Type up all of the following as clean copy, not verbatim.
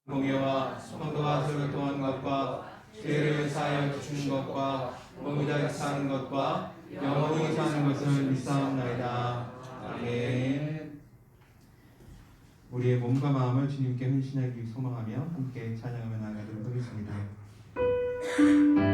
공예와 성도가 서로 통한 것과 죄를 사하여 주는 것과 무지하게 사는 것과 영원히 사는 것을 믿사옵나이다. 아멘. 우리의 몸과 마음을 주님께 헌신하기 소망하며 함께 찬양하며 나아가도록 하겠습니다. 주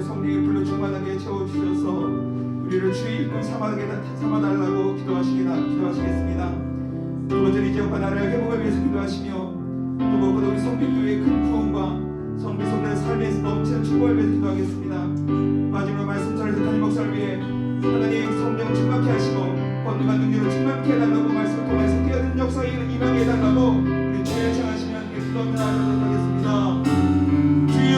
성령의 불로 충만하게 채워주셔서 우리를 주의 일꾼 삼아달라고 기도하시겠습니다. 두 번째는 이 지역과 나라의 회복을 위해서 기도하시며 또 무엇보다 우리 성빛교회의 큰 부흥과 성비 성도의 삶에서 넘치는 축복을 위해서 기도하겠습니다. 마지막으로 말씀 전해서 담임 목사를 위해 하나님 성령 충만케 하시고 권능과 능력으로 충만케 해달라고 말씀을 통해서 뛰어든 역사에 임하게 해달라고 우리 주의 청하시며 함께 기도하며 나아가도록 하겠습니다. 주여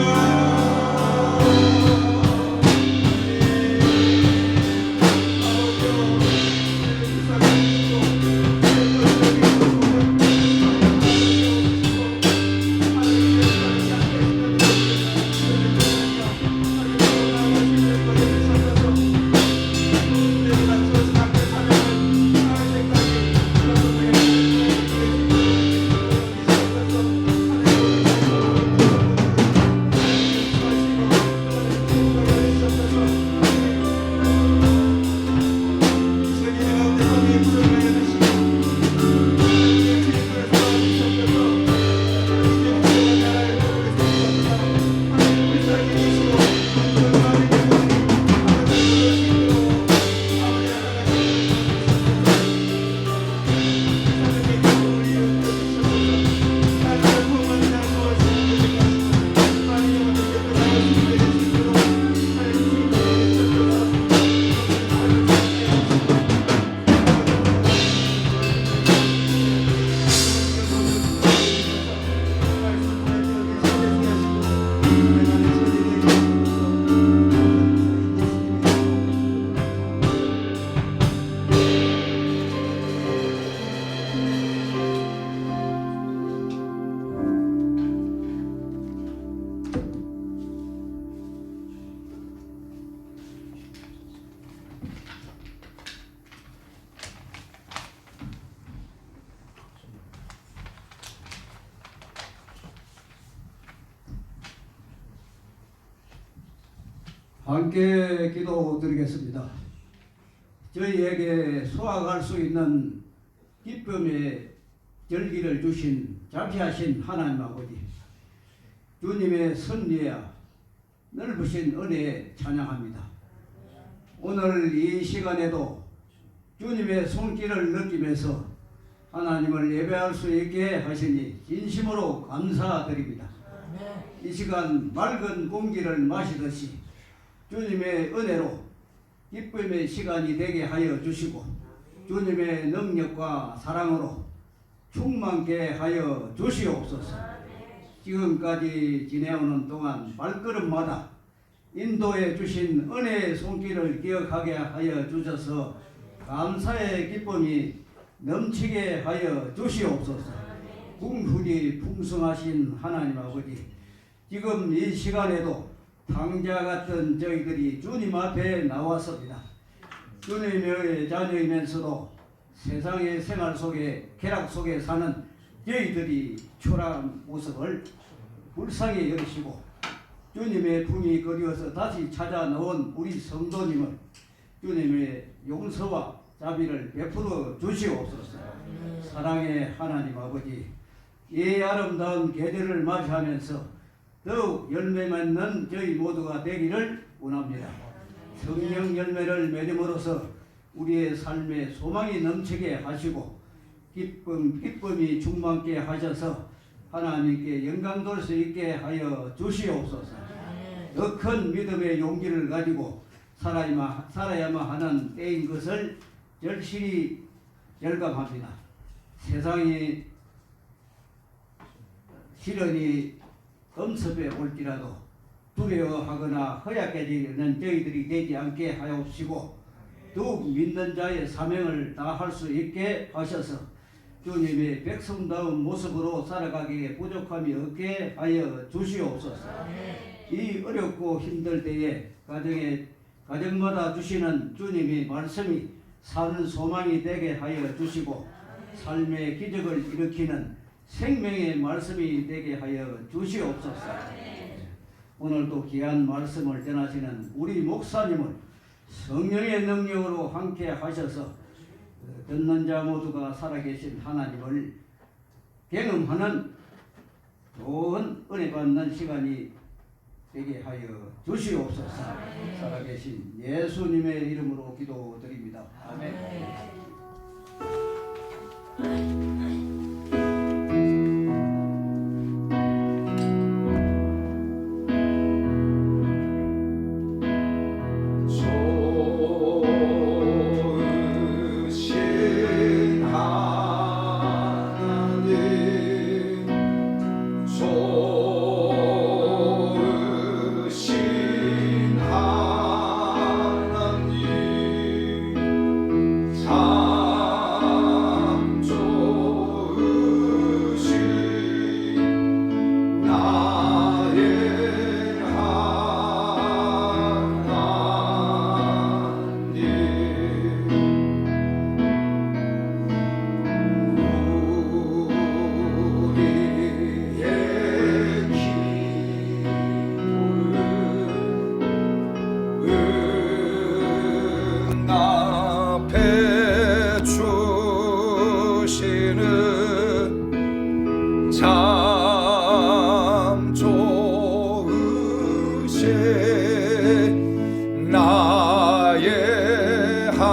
함께 기도드리겠습니다. 저희에게 수확할 수 있는 기쁨의 열기를 주신 자비하신 하나님 아버지, 주님의 섭리와 넓으신 은혜에 찬양합니다. 오늘 이 시간에도 주님의 손길을 느끼면서 하나님을 예배할 수 있게 하시니 진심으로 감사드립니다. 이 시간 맑은 공기를 마시듯이 주님의 은혜로 기쁨의 시간이 되게 하여 주시고 주님의 능력과 사랑으로 충만케 하여 주시옵소서. 지금까지 지내오는 동안 발걸음마다 인도해 주신 은혜의 손길을 기억하게 하여 주셔서 감사의 기쁨이 넘치게 하여 주시옵소서. 풍훈이 풍성하신 하나님 아버지, 지금 이 시간에도 탕자 같은 저희들이 주님 앞에 나왔습니다. 주님의 자녀이면서도 세상의 생활 속에 쾌락 속에 사는 저희들이 초라한 모습을 불쌍히 여기시고 주님의 품이 그리워서 다시 찾아 나온 우리 성도님을 주님의 용서와 자비를 베풀어 주시옵소서. 사랑의 하나님 아버지, 이 아름다운 계절을 맞이하면서 더욱 열매 맺는 저희 모두가 되기를 원합니다. 성령 열매를 맺음으로써 우리의 삶에 소망이 넘치게 하시고 기쁨이 충만케 하셔서 하나님께 영광 돌 수 있게 하여 주시옵소서. 더 큰 믿음의 용기를 가지고 살아야만 하는 때인 것을 절실히 열감합니다. 세상이 시련이 엄습해 올지라도 두려워하거나 허약해지는 저희들이 되지 않게 하옵시고 더욱 믿는 자의 사명을 다할 수 있게 하셔서 주님의 백성다운 모습으로 살아가기에 부족함이 없게 하여 주시옵소서. 이 어렵고 힘들 때에 가정마다 주시는 주님의 말씀이 사는 소망이 되게 하여 주시고 삶의 기적을 일으키는 생명의 말씀이 되게 하여 주시옵소서. 오늘도 귀한 말씀을 전하시는 우리 목사님을 성령의 능력으로 함께 하셔서 듣는 자 모두가 살아계신 하나님을 경험하는 좋은 은혜 받는 시간이 되게 하여 주시옵소서. 살아계신 예수님의 이름으로 기도드립니다. 아멘. 참 좋으신 나의 하나님,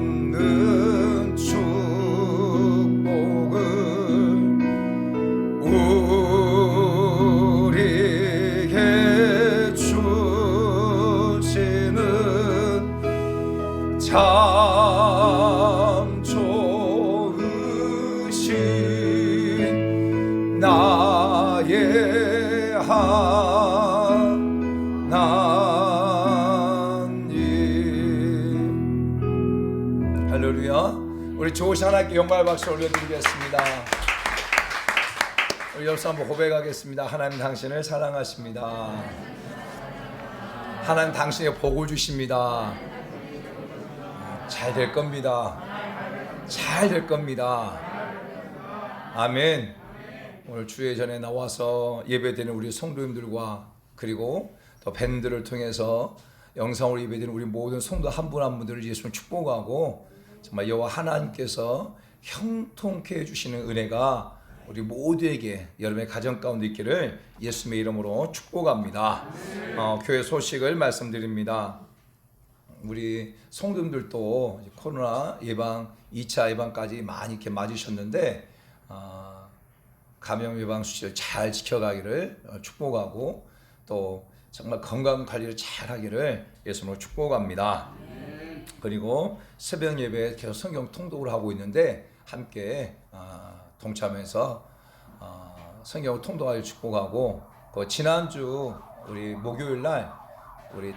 한없는 축복을 우리에게 주시는 참 좋으신 나의 하나님. 할렐루야. 우리 좋으신 하나님께 영광의 박수 올려드리겠습니다. 우리 옆서 한번 고백하겠습니다. 하나님 당신을 사랑하십니다. 하나님 당신의 복을 주십니다. 잘 될 겁니다. 잘 될 겁니다. 아멘. 오늘 주의 전에 나와서 예배드리는 우리 성도님들과 그리고 또 밴드를 통해서 영상으로 예배드리는 우리 모든 성도 한 분 한 분들을 예수님 축복하고 정말 여호와 하나님께서 형통케 해주시는 은혜가 우리 모두에게 여러분의 가정 가운데 있기를 예수님의 이름으로 축복합니다. 교회 소식을 말씀드립니다. 우리 성도님들도 코로나 예방 2차 예방까지 많이 이렇게 맞으셨는데 감염 예방 수칙을 잘 지켜가기를 축복하고 또 정말 건강 관리를 잘 하기를 예수님으로 축복합니다. 그리고 새벽 예배에 계속 성경 통독을 하고 있는데 함께 동참해서 성경을 통독하기를 축복하고 지난주 우리 목요일 날 우리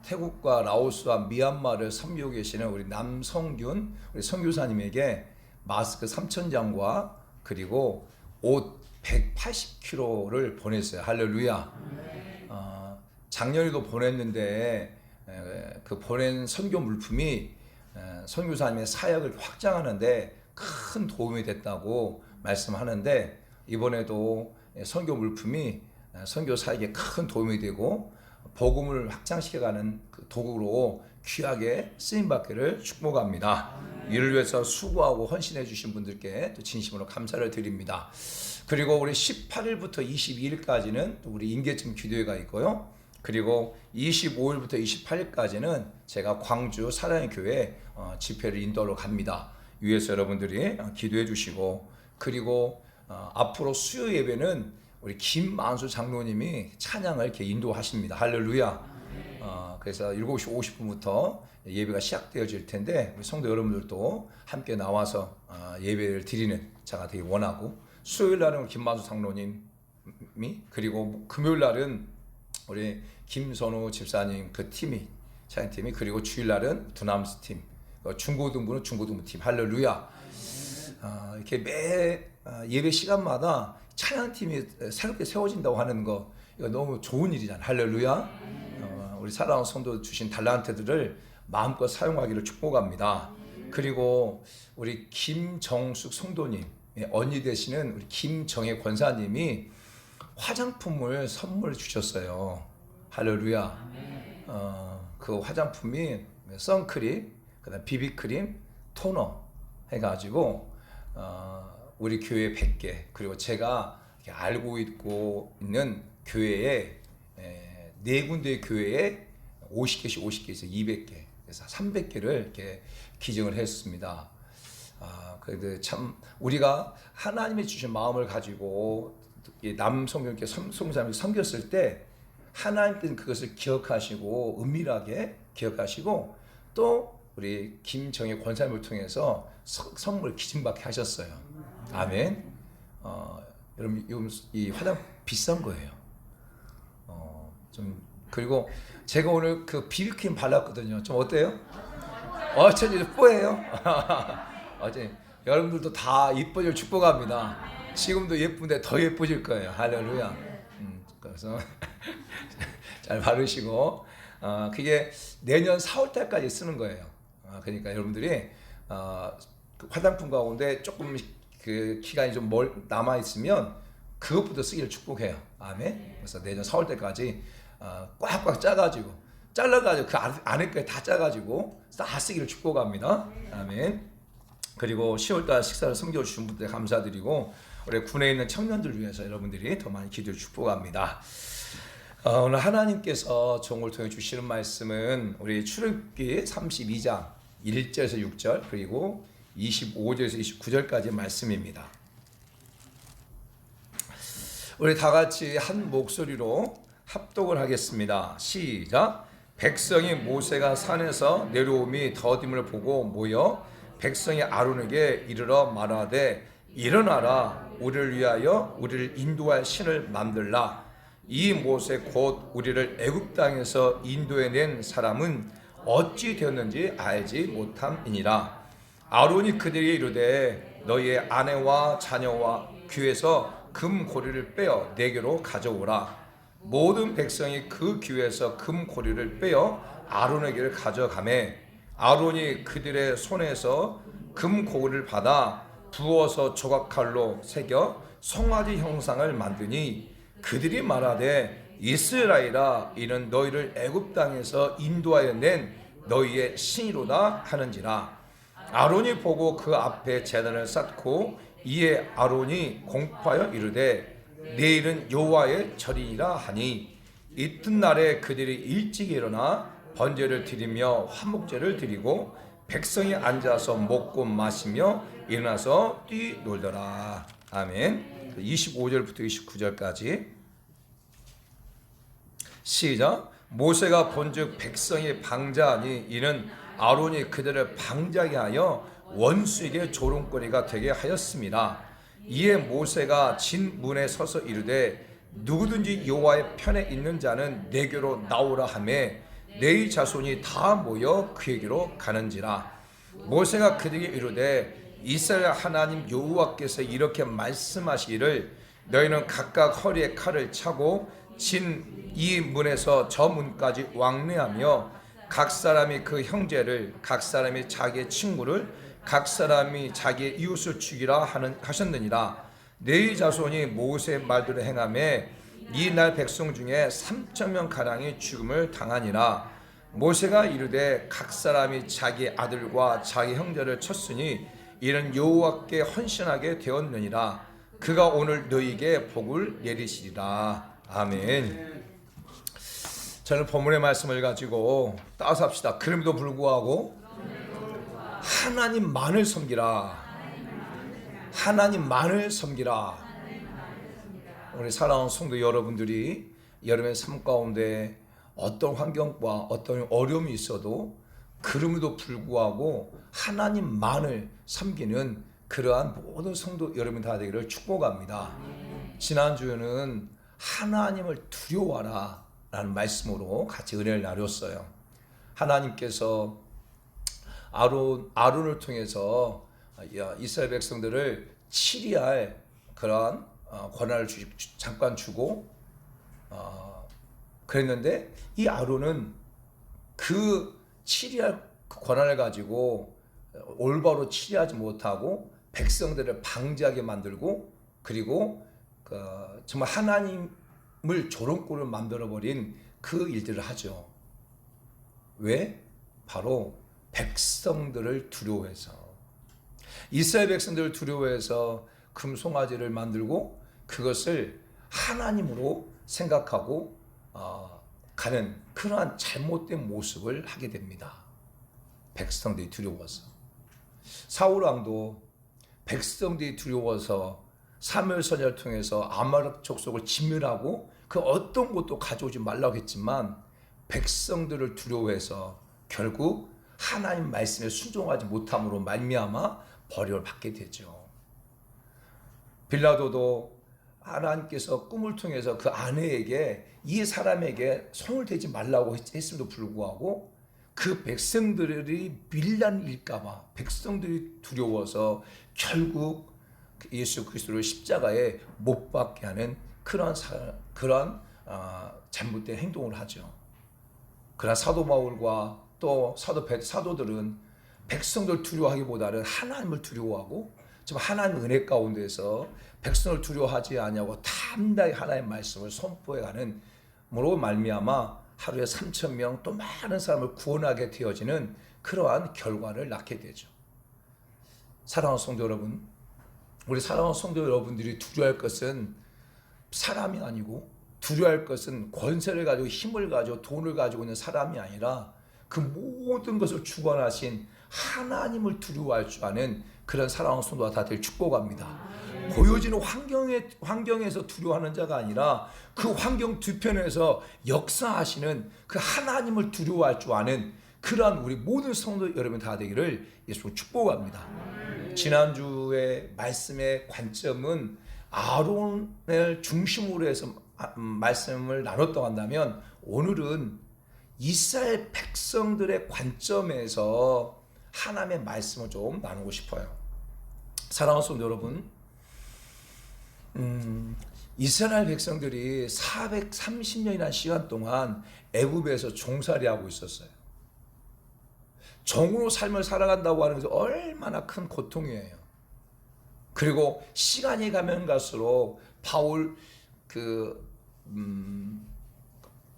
태국과 라오스와 미얀마를 섬기고 계시는 우리 남성균 우리 선교사님에게 마스크 3,000장과 그리고 옷 180kg를 보냈어요. 할렐루야. 작년에도 보냈는데 그 보낸 선교 물품이 선교사님의 사역을 확장하는데 큰 도움이 됐다고 말씀하는데 이번에도 선교 물품이 선교 사역에 큰 도움이 되고 복음을 확장시켜가는 그 도구로 귀하게 쓰임받기를 축복합니다. 이를 위해서 수고하고 헌신해 주신 분들께 또 진심으로 감사를 드립니다. 그리고 우리 18일부터 22일까지는 또 우리 인계점 기도회가 있고요. 그리고 25일부터 28일까지는 제가 광주 사랑의 교회 집회를 인도하러 갑니다. 위에서 여러분들이 기도해 주시고 그리고 앞으로 수요 예배는 우리 김만수 장로님이 찬양을 이렇게 인도하십니다. 할렐루야. 그래서 7시 50분부터 예배가 시작되어질 텐데 우리 성도 여러분들도 함께 나와서 예배를 드리는 자가 되게 원하고 수요일 날은 김만수 장로님이 그리고 금요일 날은 우리 김선우 집사님 그 팀이 찬양팀이 그리고 주일 날은 두남스 팀 중고등부는 중고등부 팀 할렐루야. 이렇게 매 예배 시간마다 찬양팀이 새롭게 세워진다고 하는 거 이거 너무 좋은 일이잖아요. 할렐루야. 우리 사랑하는 성도 주신 달란트들을 마음껏 사용하기를 축복합니다. 그리고 우리 김정숙 성도님 언니 되시는 우리 김정혜 권사님이 화장품을 선물 주셨어요. 할렐루야. 그 화장품이 선크림, 그다음 비비크림, 토너 해가지고 우리 교회 100개, 그리고 제가 알고 있는 교회에 네 군데 교회에 50개씩 50개에서 200개, 그래서 300개를 이렇게 기증을 했습니다. 그래도 참 우리가 하나님이 주신 마음을 가지고 남성교회 성교사님을 섬겼을 때 하나님께서는 그것을 기억하시고 은밀하게 기억하시고 또 우리 김정희 권사님을 통해서 선물 기증받게 하셨어요. 아멘. 여러분 이 화장 비싼 거예요. 좀 그리고 제가 오늘 그 비비크림 발랐거든요. 좀 어때요? 어쩐지 뽀예요. 어제 여러분들도 다 이뻐질 축복합니다. 지금도 예쁜데 더 예뻐질 거예요. 할렐루야. 그래서 잘 바르시고 그게 내년 4월달까지 쓰는 거예요. 그러니까 여러분들이 그 화장품 가운데 조금 그 기간이 좀 남아 있으면 그것부터 쓰기를 축복해요. 아멘. 그래서 내년 4월달까지 꽉꽉 짜가지고 잘라가지고 그 안에 거에 다 짜가지고 다 쓰기를 축복합니다. 아멘. 그리고 10월달 식사를 섬겨주신 분들 감사드리고 우리 군에 있는 청년들 위해서 여러분들이 더 많이 기도를 축복합니다. 오늘 하나님께서 종을 통해 주시는 말씀은 우리 출애굽기 32장 1절에서 6절 그리고 25절에서 29절까지 말씀입니다. 우리 다 같이 한 목소리로 합독을 하겠습니다. 시작. 백성이 모세가 산에서 내려옴이 더딤을 보고 모여 백성이 아론에게 이르러 말하되 일어나라 우리를 위하여 우리를 인도할 신을 만들라. 이 모세 곧 우리를 애굽 땅에서 인도해낸 사람은 어찌 되었는지 알지 못함이니라. 아론이 그들에게 이르되 너희의 아내와 자녀와 귀에서 금고리를 빼어 내게로 가져오라. 모든 백성이 그 귀에서 금고리를 빼어 아론에게를 가져가매 아론이 그들의 손에서 금고리를 받아 부어서 조각칼로 새겨 송아지 형상을 만드니 그들이 말하되 이스라엘아 이는 너희를 애굽 땅에서 인도하여 낸 너희의 신이로다 하는지라. 아론이 보고 그 앞에 제단을 쌓고 이에 아론이 공포하여 이르되 내일은 여호와의 절이니라 하니 이튿날에 그들이 일찍 일어나 번제를 드리며 화목제를 드리고 백성이 앉아서 먹고 마시며 일어나서 뛰놀더라. 아멘. 25절부터 29절까지 시작. 모세가 본즉 백성이 방자하니 이는 아론이 그들을 방자하게 하여 원수에게 조롱거리가 되게 하였습니다. 이에 모세가 진 문에 서서 이르되 누구든지 여호와의 편에 있는 자는 내게로 나오라 하매 네 자손이 다 모여 그에게로 가는지라. 모세가 그들에게 이르되 이스라엘 하나님 여호와께서 이렇게 말씀하시기를 너희는 각각 허리에 칼을 차고 진 이 문에서 저 문까지 왕래하며 각 사람이 그 형제를 각 사람이 자기의 친구를 각 사람이 자기의 이웃을 죽이라 하셨느니라. 네 자손이 모세의 말대로 행하매 이날 백성 중에 3,000명 가량이 죽음을 당하니라. 모세가 이르되 각 사람이 자기 아들과 자기 형제를 쳤으니 이는 여호와께 헌신하게 되었느니라. 그가 오늘 너희에게 복을 내리시리라. 아멘. 저는 본문의 말씀을 가지고 따라서 합시다. 그럼에도 불구하고 하나님만을 섬기라. 하나님만을 섬기라. 우리 사랑하는 성도 여러분들이 여러분의 삶 가운데 어떤 환경과 어떤 어려움이 있어도 그럼에도 불구하고 하나님만을 섬기는 그러한 모든 성도 여러분 다 되기를 축복합니다. 지난주에는 하나님을 두려워하라 라는 말씀으로 같이 은혜를 나눴어요. 하나님께서 아론을 통해서 이스라엘 백성들을 치리할 그런 권한을 잠깐 주고 그랬는데 이 아론은 그 치리할 권한을 가지고 올바로 치리하지 못하고 백성들을 방지하게 만들고 그리고 정말 하나님을 조롱꾼을 만들어버린 그 일들을 하죠. 왜? 바로 백성들을 두려워해서, 이스라엘 백성들을 두려워해서 금송아지를 만들고 그것을 하나님으로 생각하고 가는 그러한 잘못된 모습을 하게 됩니다. 백성들이 두려워서. 사울 왕도 백성들이 두려워서 사무엘 선지자를 통해서 아말렉 족속을 진멸하고 그 어떤 것도 가져오지 말라고 했지만 백성들을 두려워해서 결국 하나님 말씀에 순종하지 못함으로 말미암아 벌을 받게 되죠. 빌라도도 하나님께서 꿈을 통해서 그 아내에게 이 사람에게 손을 대지 말라고 했음에도 불구하고 그 백성들이 밀란일까봐 백성들이 두려워서 결국 예수 그리스도를 십자가에 못 박게 하는 그러한 잘못된 행동을 하죠. 그러나 사도 바울과 또 사도들은 백성들 두려워하기보다는 하나님을 두려워하고 지금 하나님의 은혜 가운데서 백성을 두려워하지 아니하고 담대히 하나님의 말씀을 선포해가는 으로 말미암아 하루에 3,000명 또 많은 사람을 구원하게 되어지는 그러한 결과를 낳게 되죠. 사랑하는 성도 여러분, 우리 사랑하는 성도 여러분들이 두려워할 것은 사람이 아니고 두려워할 것은 권세를 가지고 힘을 가지고 돈을 가지고 있는 사람이 아니라 그 모든 것을 주관하신 하나님을 두려워할 줄 아는 그런 사랑하는 성도가 다 될 축복합니다. 보여지는 환경에서 두려워하는 자가 아니라 그 환경 뒤편에서 역사하시는 그 하나님을 두려워할 줄 아는 그러한 우리 모든 성도 여러분 다 되기를 예수로 축복합니다. 지난주의 말씀의 관점은 아론을 중심으로 해서 말씀을 나눴다고 한다면 오늘은 이스라엘 백성들의 관점에서 하나님의 말씀을 좀 나누고 싶어요. 사랑하는 성도 여러분, 이스라엘 백성들이 430년이라는 시간 동안 애굽에서 종살이하고 있었어요. 종으로 삶을 살아간다고 하는 것은 얼마나 큰 고통이에요. 그리고 시간이 가면 갈수록 바울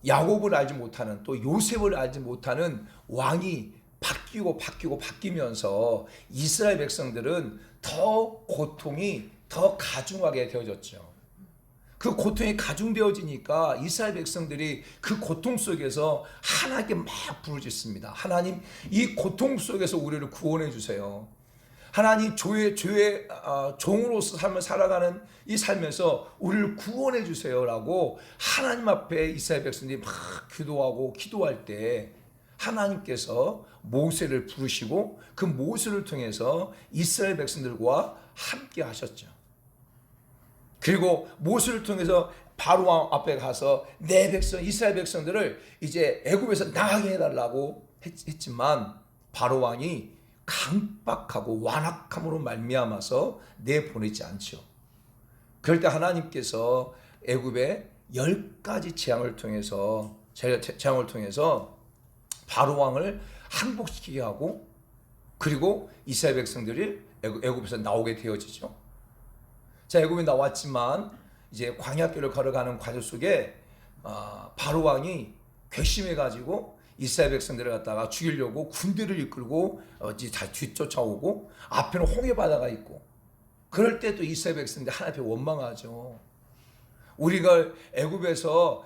야곱을 알지 못하는 또 요셉을 알지 못하는 왕이 바뀌면서 이스라엘 백성들은 더 고통이 더 가중하게 되어졌죠. 그 고통이 가중되어지니까 이스라엘 백성들이 그 고통 속에서 하나님께 막 부르짖습니다. 하나님, 이 고통 속에서 우리를 구원해 주세요. 하나님, 죄의 종으로서 삶을 살아가는 이 삶에서 우리를 구원해 주세요라고 하나님 앞에 이스라엘 백성들이 막 기도하고 기도할 때 하나님께서 모세를 부르시고 그 모세를 통해서 이스라엘 백성들과 함께 하셨죠. 그리고 모세를 통해서 바로 왕 앞에 가서 내 백성 이스라엘 백성들을 이제 애굽에서 나가게 해달라고 했지만 바로 왕이 강박하고 완악함으로 말미암아서 내보내지 않죠. 그럴 때 하나님께서 애굽의 10가지 재앙을 통해서 바로 왕을 항복시키게 하고 그리고 이스라엘 백성들이 애굽에서 나오게 되어지죠. 자, 애굽에 나왔지만 이제 광야길을 걸어가는 과정 속에 바로 왕이 괘씸해가지고 이스라엘 백성들을 갖다가 죽이려고 군대를 이끌고 다 뒤쫓아오고 앞에는 홍해 바다가 있고 그럴 때 또 이스라엘 백성들이 하나님 앞에 원망하죠. 우리가 애굽에서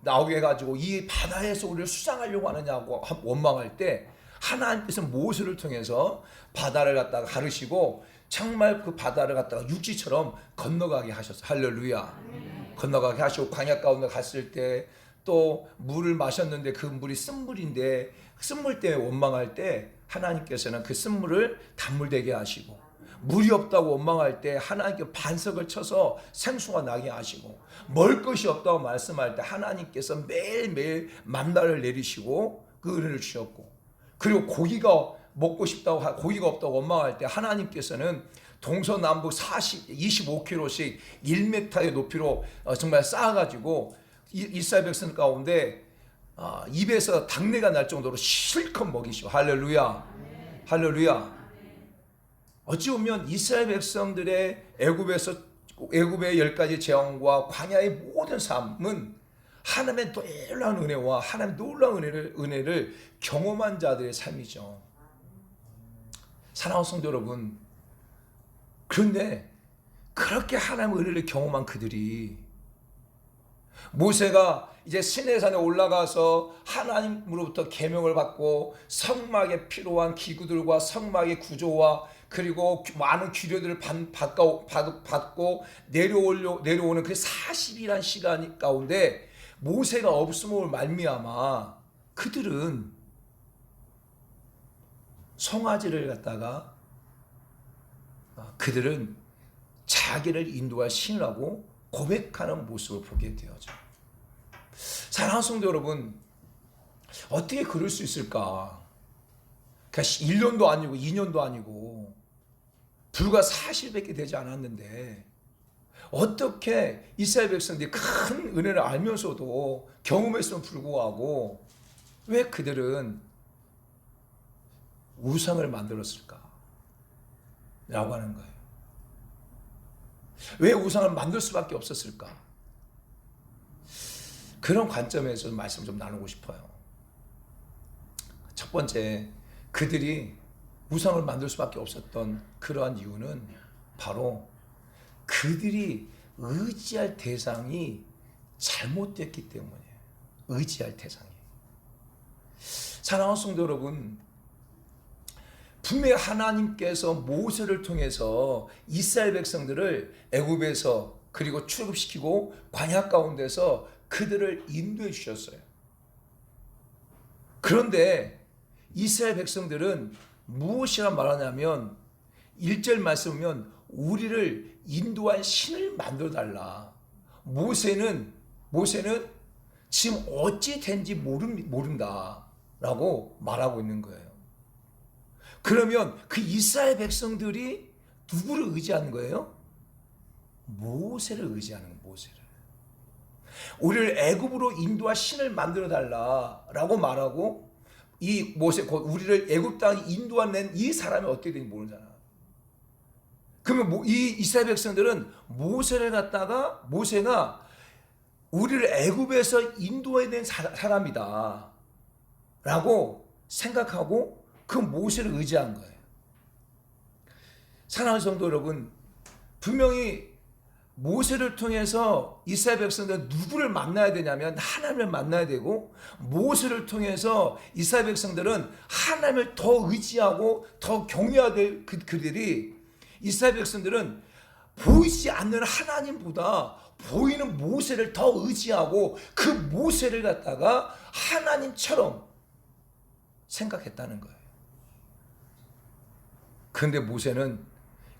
나오게 해가지고 이 바다에서 우리를 수장하려고 하느냐고 원망할 때 하나님께서 모세를 통해서 바다를 갖다가 가르시고 정말 그 바다를 갖다가 육지처럼 건너가게 하셨어요. 할렐루야. 건너가게 하시고 광야 가운데 갔을 때 또 물을 마셨는데 그 물이 쓴물인데 쓴물 때문에 원망할 때 하나님께서는 그 쓴물을 단물되게 하시고 물이 없다고 원망할 때 하나님께 반석을 쳐서 생수가 나게 하시고 먹을 것이 없다고 말씀할 때 하나님께서 매일매일 만나를 내리시고 그 은혜를 주셨고 그리고 고기가 먹고 싶다고 고기가 없다고 원망할 때 하나님께서는 동서남북 25km씩 1m의 높이로 정말 쌓아가지고 이스라엘 백성 가운데 입에서 당내가 날 정도로 실컷 먹이시오. 할렐루야. 할렐루야. 어찌 보면 이스라엘 백성들의 애굽의 10가지 재앙과 광야의 모든 삶은 하나님의 놀라운 은혜와 하나님의 놀라운 은혜를 경험한 자들의 삶이죠. 사랑하는 성도 여러분, 그런데 그렇게 하나님의 은혜를 경험한 그들이 모세가 이제 시내산에 올라가서 하나님으로부터 계명을 받고 성막에 필요한 기구들과 성막의 구조와 그리고 많은 규례들을 받고 내려오는 그 40일이라는 시간 가운데 모세가 없음을 말미암아 그들은 송아지를 갖다가 그들은 자기를 인도할 신이라고 고백하는 모습을 보게 되어져. 사랑하는 성도 여러분, 어떻게 그럴 수 있을까? 1년도 아니고 2년도 아니고 불과 40일밖에 되지 않았는데 어떻게 이스라엘 백성들이 큰 은혜를 알면서도 경험했음을 불구하고 왜 그들은 우상을 만들었을까? 라고 하는 거예요. 왜 우상을 만들 수밖에 없었을까? 그런 관점에서 말씀 좀 나누고 싶어요. 첫 번째, 그들이 우상을 만들 수밖에 없었던 그러한 이유는 바로 그들이 의지할 대상이 잘못됐기 때문이에요. 의지할 대상이. 사랑하는 성도 여러분, 분명히 하나님께서 모세를 통해서 이스라엘 백성들을 애굽에서 그리고 출애굽시키고 광야 가운데서 그들을 인도해 주셨어요. 그런데 이스라엘 백성들은 무엇이라 말하냐면 1절 말씀이면 우리를 인도할 신을 만들어 달라. 모세는 지금 어찌 된지 모른다라고 말하고 있는 거예요. 그러면 그 이스라엘 백성들이 누구를 의지하는 거예요? 모세를 의지하는 거예요. 모세를. 우리를 애굽으로 인도할 신을 만들어 달라라고 말하고 이 모세 곧 우리를 애굽 땅에 인도하는 이 사람이 어떻게 되는지 모르잖아. 그러면 이 이스라엘 백성들은 모세가 우리를 애굽에서 인도해야 되는 사람이다라고 생각하고 그 모세를 의지한 거예요. 사랑하는 성도 여러분, 분명히 모세를 통해서 이스라엘 백성들은 누구를 만나야 되냐면 하나님을 만나야 되고, 모세를 통해서 이스라엘 백성들은 하나님을 더 의지하고 더 경외해야 될 그들이, 이스라엘 백성들은 보이지 않는 하나님보다 보이는 모세를 더 의지하고 그 모세를 갖다가 하나님처럼 생각했다는 거예요. 그런데 모세는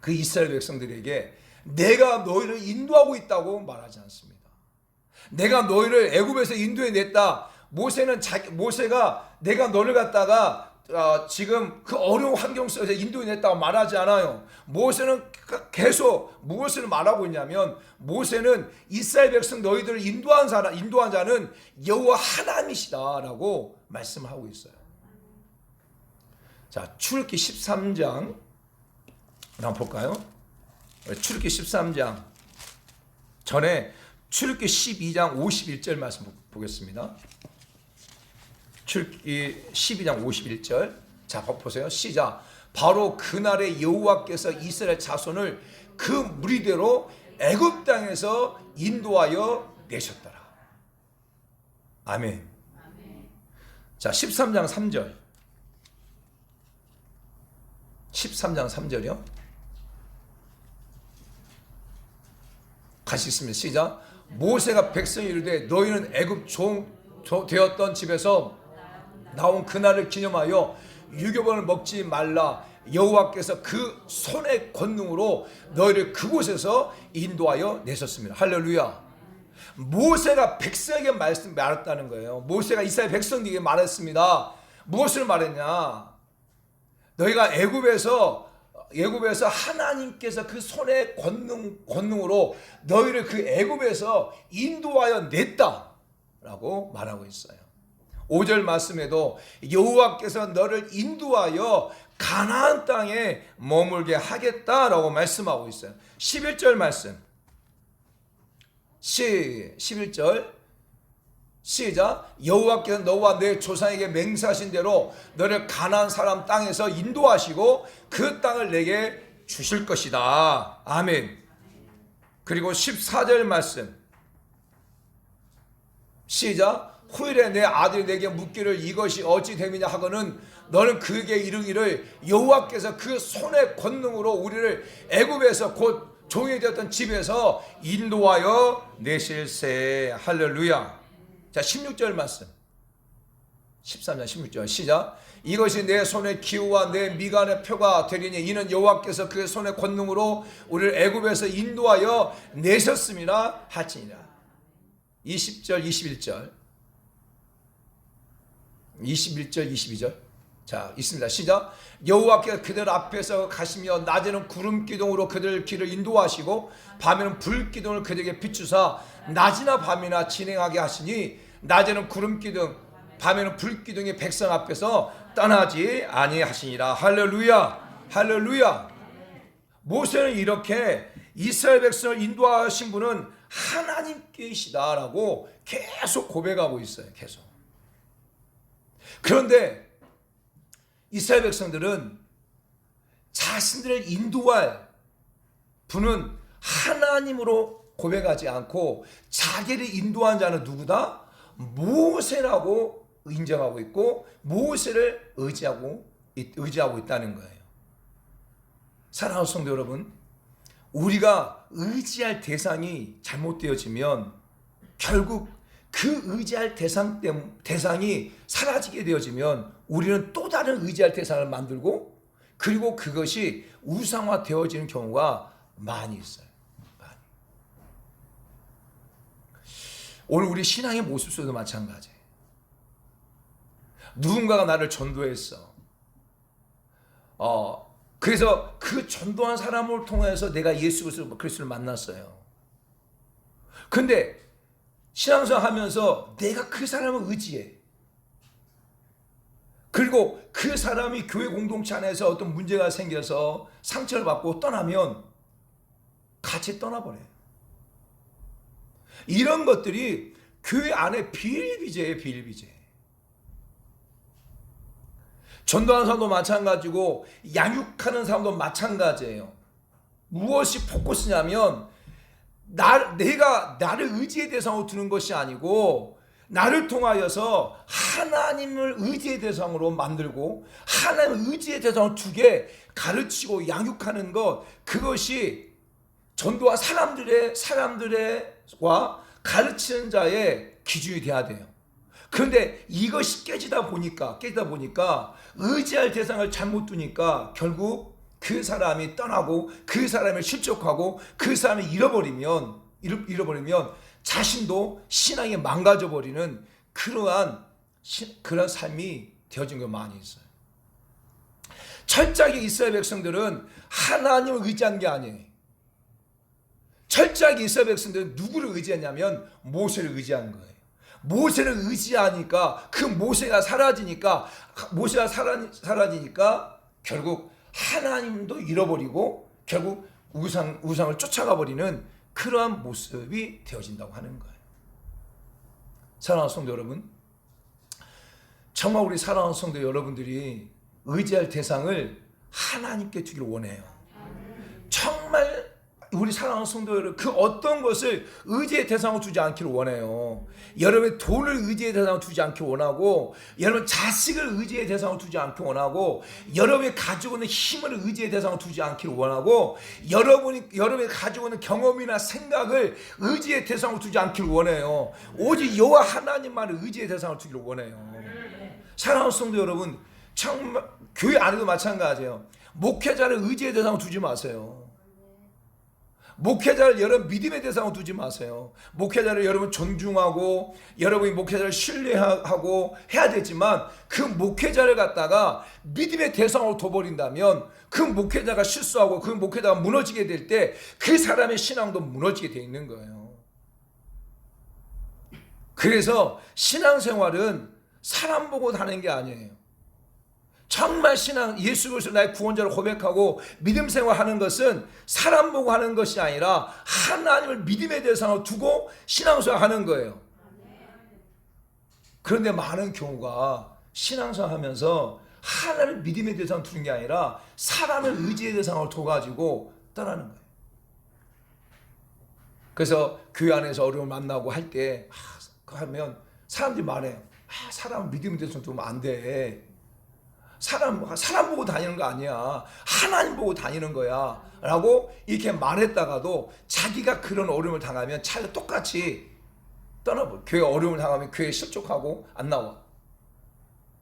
그 이스라엘 백성들에게 내가 너희를 인도하고 있다고 말하지 않습니다. 내가 너희를 애굽에서 인도해냈다. 모세가 내가 너를 갖다가 지금 그 어려운 환경 속에서 인도해냈다고 말하지 않아요. 모세는 계속 무엇을 말하고 있냐면, 모세는 이스라엘 백성 너희들을 인도한 자는 여호와 하나님이시다라고 말씀하고 있어요. 자, 출애굽기 13장 한번 볼까요? 출애굽기 13장 전에 출애굽기 12장 51절 말씀 보겠습니다. 출애굽기 12장 51절. 자, 보세요. 시작. 바로 그날에 여호와께서 이스라엘 자손을 그 무리대로 애굽 땅에서 인도하여 내셨더라. 아멘. 자, 13장 3절. 13장 3절이요. 같이 있습니다. 시작. 모세가 백성이 이르되 너희는 애굽 종 되었던 집에서 나온 그날을 기념하여 유교번을 먹지 말라. 여호와께서 그 손의 권능으로 너희를 그곳에서 인도하여 내셨습니다. 할렐루야. 모세가 백성에게 말했다는 거예요. 모세가 이스라엘 백성에게 말했습니다. 무엇을 말했냐? 너희가 애굽에서 하나님께서 그 손의 권능으로 너희를 그 애굽에서 인도하여 냈다라고 말하고 있어요. 5절 말씀에도 여호와께서 너를 인도하여 가나안 땅에 머물게 하겠다라고 말씀하고 있어요. 11절 말씀. 11절 시작. 여호와께서 너와 내 조상에게 맹세하신 대로 너를 가나안 사람 땅에서 인도하시고 그 땅을 내게 주실 것이다. 아멘. 그리고 14절 말씀 시작. 후일에 내 아들이 내게 묻기를 이것이 어찌 됨이냐 하거는 너는 그에게 이르기를 여호와께서 그 손의 권능으로 우리를 애굽에서 곧 종이 되었던 집에서 인도하여 내실세. 할렐루야. 자, 16절 말씀 13절 16절 시작. 이것이 내 손의 기후와 내 미간의 표가 되리니 이는 여호와께서 그 손의 권능으로 우리를 애굽에서 인도하여 내셨음이라 할지니라. 20절 21절 21절 22절 자 있습니다. 시작. 여호와께서 그들 앞에서 가시며 낮에는 구름 기둥으로 그들 길을 인도하시고 밤에는 불 기둥을 그들에게 비추사 낮이나 밤이나 진행하게 하시니 낮에는 구름 기둥 밤에는 불 기둥이 백성 앞에서 떠나지 아니하시니라. 할렐루야. 할렐루야. 모세는 이렇게 이스라엘 백성을 인도하신 분은 하나님께시다라고 계속 고백하고 있어요. 계속. 그런데 이스라엘 백성들은 자신들을 인도할 분은 하나님으로 고백하지 않고 자기를 인도한 자는 누구다? 모세라고 인정하고 있고 모세를 의지하고 있다는 거예요. 사랑하는 성도 여러분, 우리가 의지할 대상이 잘못되어지면 결국 그 의지할 대상이 사라지게 되어지면 우리는 또 다른 의지할 대상을 만들고 그리고 그것이 우상화 되어지는 경우가 많이 있어요. 많이. 오늘 우리 신앙의 모습 속에도 마찬가지예요. 누군가가 나를 전도했어. 그래서 그 전도한 사람을 통해서 내가 예수 그리스도를 만났어요. 근데 신앙생활 하면서 내가 그 사람을 의지해. 그리고 그 사람이 교회 공동체 안에서 어떤 문제가 생겨서 상처를 받고 떠나면 같이 떠나버려요. 이런 것들이 교회 안에 비일비재예요. 비일비재. 전도하는 사람도 마찬가지고 양육하는 사람도 마찬가지예요. 무엇이 포커스냐면 내가 나를 의지의 대상으로 두는 것이 아니고 나를 통하여서 하나님을 의지의 대상으로 만들고 하나님을 의지의 대상으로 두게 가르치고 양육하는 것, 그것이 전도와 사람들과 가르치는 자의 기준이 돼야 돼요. 그런데 이것이 깨지다 보니까 의지할 대상을 잘못 두니까 결국 그 사람이 떠나고 그 사람을 실족하고 그 사람을 잃어버리면 자신도 신앙이 망가져버리는 그런 삶이 되어진 게 많이 있어요. 철저하게 이스라엘 백성들은 하나님을 의지한 게 아니에요. 철저하게 이스라엘 백성들은 누구를 의지했냐면 모세를 의지한 거예요. 모세를 의지하니까 그 모세가 사라지니까 결국 하나님도 잃어버리고 결국 우상을 쫓아가 버리는 그러한 모습이 되어진다고 하는 거예요. 사랑하는 성도 여러분, 정말 우리 사랑하는 성도 여러분들이 의지할 대상을 하나님께 두기를 원해요. 정말 우리 사랑하는 성도 여러분, 그 어떤 것을 의지의 대상으로 두지 않기를 원해요. 여러분의 돈을 의지의 대상으로 두지 않기를 원하고, 여러분 자식을 의지의 대상으로 두지 않기를 원하고, 여러분이 가지고 있는 힘을 의지의 대상으로 두지 않기를 원하고, 여러분이 가지고 있는 경험이나 생각을 의지의 대상으로 두지 않기를 원해요. 오직 여호와 하나님만을 의지의 대상으로 두기를 원해요. 사랑하는 성도 여러분, 정말 교회 안에도 마찬가지예요. 목회자를 의지의 대상으로 두지 마세요. 목회자를 여러분 믿음의 대상으로 두지 마세요. 목회자를 여러분 존중하고 여러분이 목회자를 신뢰하고 해야 되지만 그 목회자를 갖다가 믿음의 대상으로 둬버린다면 그 목회자가 실수하고 그 목회자가 무너지게 될 때 그 사람의 신앙도 무너지게 돼 있는 거예요. 그래서 신앙생활은 사람 보고 하는 게 아니에요. 정말 신앙, 예수 그리스도 나의 구원자를 고백하고 믿음 생활하는 것은 사람 보고 하는 것이 아니라 하나님을 믿음의 대상으로 두고 신앙생활 하는 거예요. 그런데 많은 경우가 신앙생활 하면서 하나님을 믿음의 대상으로 두는 게 아니라 사람을 의지의 대상으로 둬가지고 떠나는 거예요. 그래서 교회 안에서 어려움을 만나고 할 때 하면 사람들이 말해요. 사람을 믿음의 대상으로 두면 안 돼. 사람 보고 다니는 거 아니야. 하나님 보고 다니는 거야. 라고 이렇게 말했다가도 자기가 그런 어려움을 당하면 차라리 똑같이 떠나버려. 교회 어려움을 당하면 교회 실족하고 안 나와.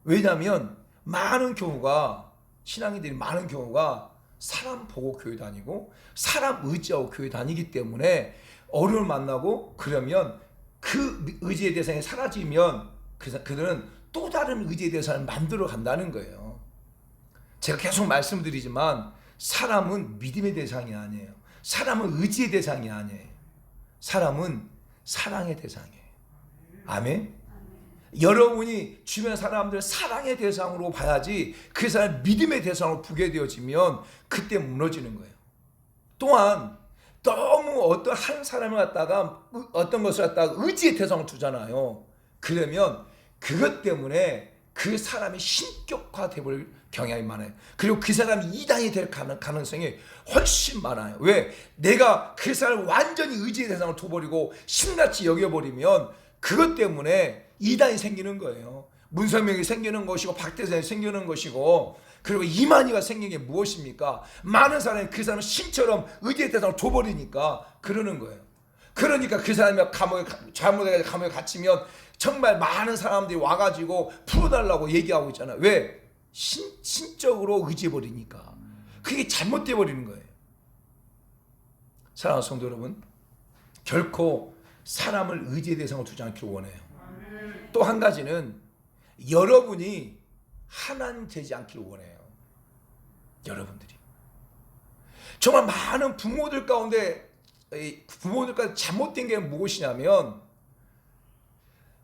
왜냐하면 많은 경우가 신앙인들이 많은 경우가 사람 보고 교회 다니고 사람 의지하고 교회 다니기 때문에 어려움을 만나고 그러면 그 의지의 대상이 사라지면 그들은 또 다른 의지의 대상을 만들어 간다는 거예요. 제가 계속 말씀드리지만 사람은 믿음의 대상이 아니에요. 사람은 의지의 대상이 아니에요. 사람은 사랑의 대상이에요. 아멘. 여러분이 주변 사람들 사랑의 대상으로 봐야지 그 사람 믿음의 대상으로 보게 되어지면 그때 무너지는 거예요. 또한 너무 어떤 한 사람을 갖다가 어떤 것을 갖다가 의지의 대상으로 두잖아요. 그러면 그것 때문에 그 사람이 신격화돼 버릴 경향이 많아요. 그리고 그 사람이 이단이 될 가능성이 훨씬 많아요. 왜? 내가 그 사람을 완전히 의지의 대상으로 둬버리고 신같이 여겨버리면 그것 때문에 이단이 생기는 거예요. 문선명이 생기는 것이고 박대선이 생기는 것이고 그리고 이만희가 생긴 게 무엇입니까? 많은 사람이 그 사람을 신처럼 의지의 대상으로 둬버리니까 그러는 거예요. 그러니까 그 사람이 잘못해서 감옥에 갇히면 정말 많은 사람들이 와가지고 풀어달라고 얘기하고 있잖아요. 왜? 신적으로 의지해버리니까. 그게 잘못돼 버리는 거예요. 사랑하는 성도 여러분, 결코 사람을 의지의 대상으로 두지 않기를 원해요. 또 한 가지는 여러분이 하나님 되지 않기를 원해요. 여러분들이 정말 많은 부모들 가운데 잘못된 게 무엇이냐면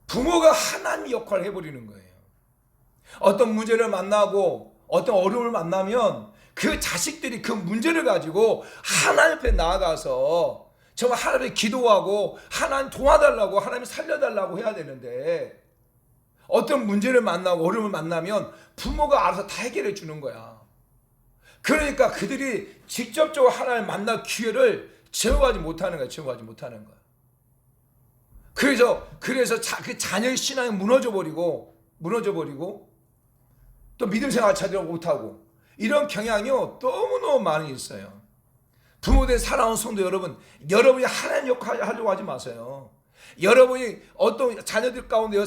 부모가 하나님 역할을 해버리는 거예요. 어떤 문제를 만나고 어떤 어려움을 만나면 그 자식들이 그 문제를 가지고 하나님 앞에 나아가서 정말 하나님께 기도하고 하나님 도와달라고 하나님 살려달라고 해야 되는데 어떤 문제를 만나고 어려움을 만나면 부모가 알아서 다 해결해 주는 거야. 그러니까 그들이 직접적으로 하나님을 만날 기회를 제어하지 못하는 거야. 제어하지 못하는 거야. 그래서 그 자녀의 신앙이 무너져 버리고 또 믿음 생활 제대로 못하고 이런 경향이 너무너무 많이 있어요. 부모들 사랑하는 성도 여러분, 여러분이 하나님 역할을 하려고 하지 마세요. 여러분이 어떤 자녀들 가운데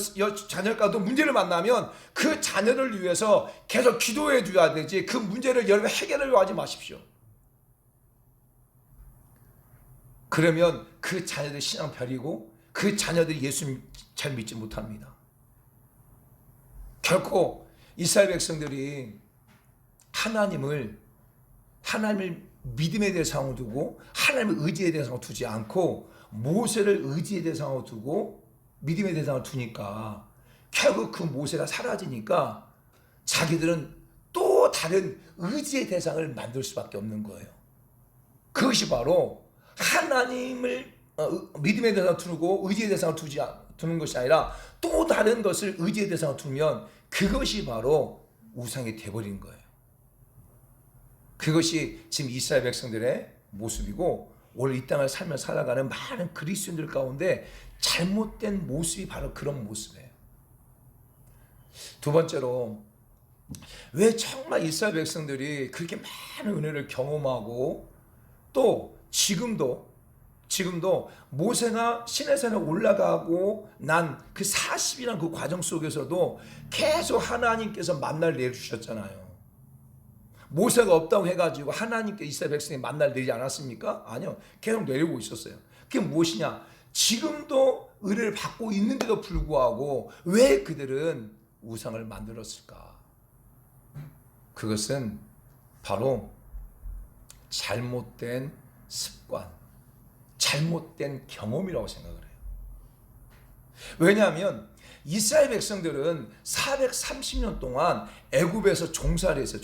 자녀 가운데 문제를 만나면 그 자녀를 위해서 계속 기도해 줘야 되지 그 문제를 여러분 해결하려고 하지 마십시오. 그러면 그 자녀들 신앙 벼리고 그 자녀들이 예수님 잘 믿지 못합니다. 결코 이스라엘 백성들이 하나님을 믿음의 대상으로 두고 하나님을 의지의 대상으로 두지 않고 모세를 의지의 대상으로 두고 믿음의 대상으로 두니까 결국 그 모세가 사라지니까 자기들은 또 다른 의지의 대상을 만들 수밖에 없는 거예요. 그것이 바로 하나님을 믿음의 대상으로 두고 의지의 대상으로 두는 것이 아니라 또 다른 것을 의지의 대상으로 두면 그것이 바로 우상이 되어버린 거예요. 그것이 지금 이스라엘 백성들의 모습이고 오늘 이 땅을 살아가는 많은 그리스도인들 가운데 잘못된 모습이 바로 그런 모습이에요. 두 번째로 왜 정말 이스라엘 백성들이 그렇게 많은 은혜를 경험하고 또 지금도 모세가 시내산에 올라가고 난 그 40이라는 그 과정 속에서도 계속 하나님께서 만나를 내려주셨잖아요. 모세가 없다고 해가지고 하나님께 이스라엘 백성이 만나를 내리지 않았습니까? 아니요. 계속 내리고 있었어요. 그게 무엇이냐? 지금도 은혜를 받고 있는데도 불구하고 왜 그들은 우상을 만들었을까? 그것은 바로 잘못된 습관, 잘못된 경험이라고 생각을 해요. 왜냐하면 이스라엘 백성들은 430년 동안 애굽에서 종살이 했어요.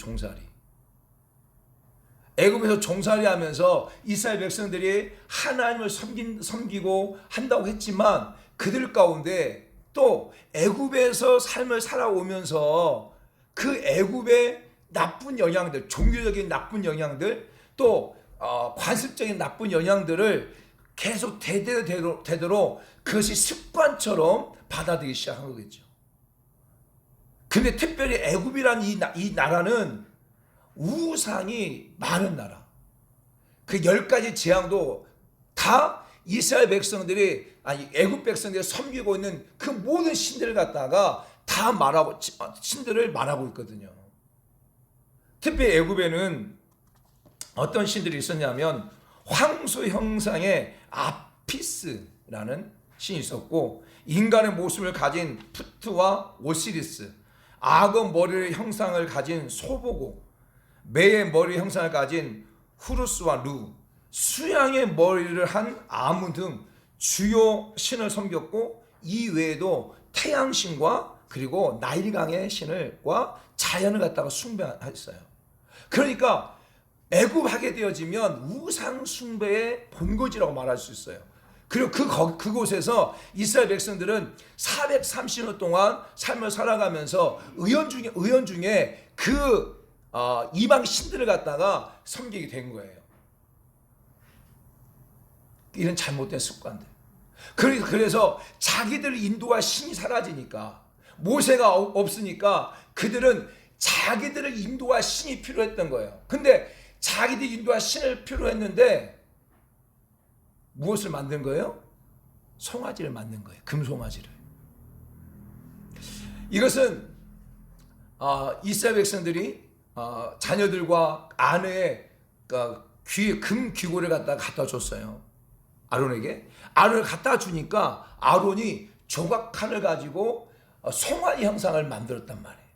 애굽에서 종살이 하면서 이스라엘 백성들이 하나님을 섬기고 한다고 했지만 그들 가운데 또 애굽에서 삶을 살아오면서 그 애굽의 나쁜 영향들, 종교적인 나쁜 영향들, 또 관습적인 나쁜 영향들을 계속 대대로 그것이 습관처럼 받아들이기 시작한 거겠죠. 근데 특별히 애굽이라는 이 나라는 우상이 많은 나라. 그 10가지 재앙도 다 이스라엘 백성들이, 아니 애굽 백성들이 섬기고 있는 그 모든 신들을 갖다가 다 말하고, 신들을 말하고 있거든요. 특히 애굽에는 어떤 신들이 있었냐면 황소 형상의 아피스라는 신이 있었고, 인간의 모습을 가진 푸트와 오시리스, 악어 머리의 형상을 가진 소보고, 매의 머리 형상을 가진 후루스와 루, 수양의 머리를 한 아무 등 주요 신을 섬겼고, 이 외에도 태양신과 그리고 나일강의 신을과 자연을 갖다가 숭배했어요. 그러니까 애굽하게 되어지면 우상 숭배의 본거지라고 말할 수 있어요. 그리고 그곳에서 이스라엘 백성들은 430년 동안 삶을 살아가면서 의연 중에 그 이방 신들을 갖다가 섬기게 된 거예요. 이런 잘못된 습관들. 그래서 자기들 인도와 신이 사라지니까, 모세가 없으니까 그들은 자기들을 인도와 신이 필요했던 거예요. 근데 자기들 인도와 신을 필요했는데 무엇을 만든 거예요? 송아지를 만든 거예요. 금송아지를. 이것은 이스라엘 백성들이 자녀들과 아내의 금 귀고를 갖다 줬어요. 아론에게. 아론을 갖다 주니까 아론이 조각칸을 가지고 송아지 형상을 만들었단 말이에요.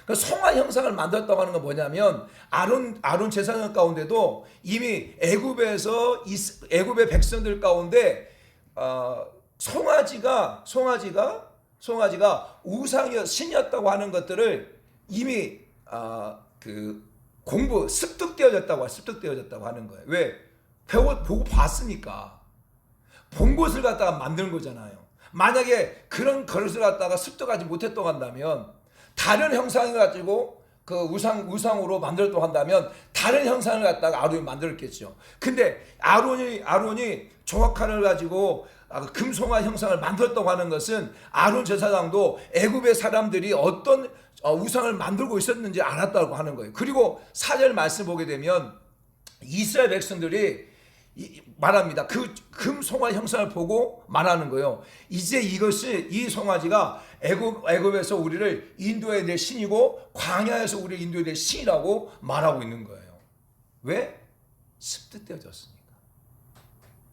그 송아지 형상을 만들었다고 하는 건 뭐냐면, 아론 제사장 가운데도 이미 애굽의 백성들 가운데 송아지가 신이었다고 하는 것들을 이미 습득되어졌다고 하는 거예요. 왜? 보고 봤으니까. 본 것을 갖다가 만드는 거잖아요. 만약에 그런 그릇을 갖다가 습득하지 못했다고 한다면, 다른 형상을 가지고 그 우상으로 만들었다고 한다면 다른 형상을 갖다가 아론이 만들었겠죠. 근데 아론이 조각칸을 가지고 금송아 형상을 만들었다고 하는 것은 아론 제사장도 애굽의 사람들이 어떤 우상을 만들고 있었는지 알았다고 하는 거예요. 그리고 4절 말씀 보게 되면 이스라엘 백성들이 말합니다. 그 금송아 형상을 보고 말하는 거예요. 이제 이 송아지가 애굽에서 우리를 인도해야 될 신이고, 광야에서 우리를 인도해야 될 신이라고 말하고 있는 거예요. 왜? 습득되어졌으니까.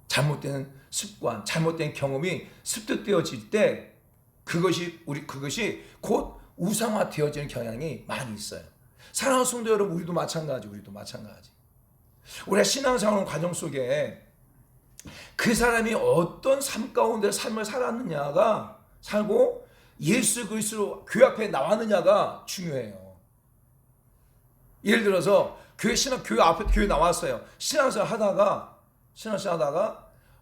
잘못된 습관, 잘못된 경험이 습득되어질 때 그것이 곧 우상화 되어지는 경향이 많이 있어요. 사랑하는 성도 여러분, 우리도 마찬가지. 우리가 신앙생활 과정 속에 그 사람이 어떤 삶 가운데 삶을 살고 예수 그리스도 교회 앞에 나왔느냐가 중요해요. 예를 들어서 교회 나왔어요. 신앙생활 하다가